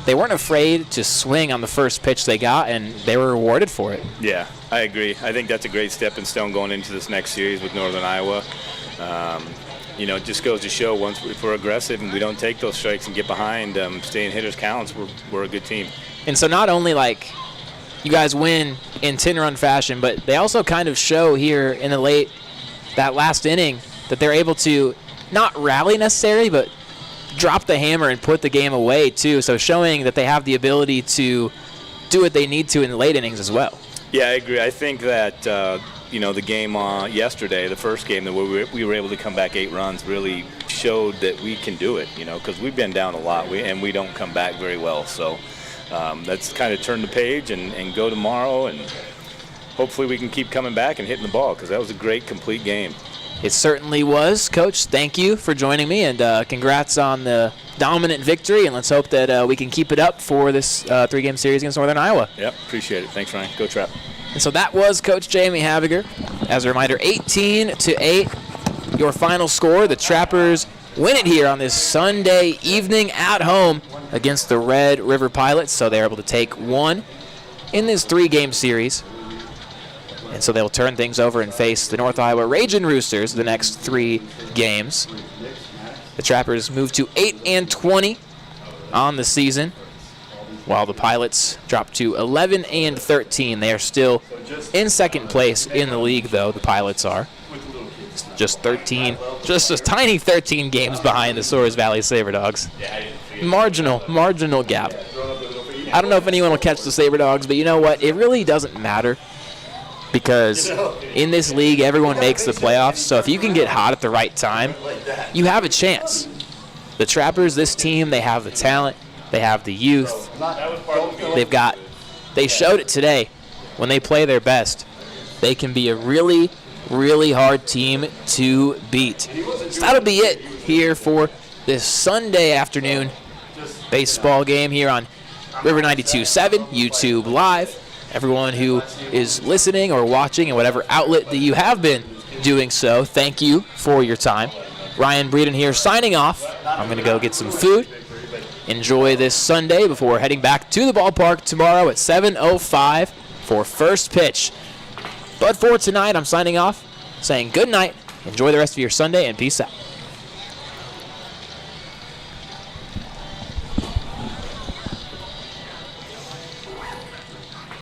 they weren't afraid to swing on the first pitch they got, and they were rewarded for it. Yeah, I agree. I think that's a great stepping stone going into this next series with Northern Iowa. It just goes to show if we're aggressive and we don't take those strikes and get behind, stay in hitters' counts, we're a good team. And so not only, you guys win in 10-run fashion, but they also kind of show here in that last inning, that they're able to not rally necessarily, but drop the hammer and put the game away, too. So showing that they have the ability to do what they need to in the late innings as well. Yeah, I agree. I think that the game yesterday, the first game, that we were able to come back 8 runs, really showed that we can do it, because we've been down a lot, and we don't come back very well. So that's kind of turn the page and go tomorrow, and hopefully we can keep coming back and hitting the ball, because that was a great, complete game. It certainly was. Coach, thank you for joining me, and congrats on the dominant victory, and let's hope that we can keep it up for this 3-game series against Northern Iowa. Yep, appreciate it. Thanks, Ryan. Go Trap. And so that was Coach Jamie Habiger. As a reminder, 18-8, your final score. The Trappers win it here on this Sunday evening at home against the Red River Pilots. So they're able to take 1 in this 3-game series. And so they'll turn things over and face the North Iowa Ragin' Roosters the next 3 games. The Trappers move to 8-20 on the season, while the Pilots drop to 11-13. They are still in second place in the league, though. The Pilots are just a tiny 13 games behind the Soares Valley SaberDogs. Marginal gap. I don't know if anyone will catch the SaberDogs, but you know what? It really doesn't matter, because in this league, everyone makes the playoffs. So if you can get hot at the right time, you have a chance. The Trappers, this team, they have the talent. They have the youth. They showed it today. When they play their best, they can be a really, really hard team to beat. So that'll be it here for this Sunday afternoon baseball game here on River 92.7, YouTube Live. Everyone who is listening or watching in whatever outlet that you have been doing so, thank you for your time. Ryan Breeden here signing off. I'm going to go get some food. Enjoy this Sunday before heading back to the ballpark tomorrow at 7:05 for first pitch. But for tonight, I'm signing off, saying good night, enjoy the rest of your Sunday, and peace out.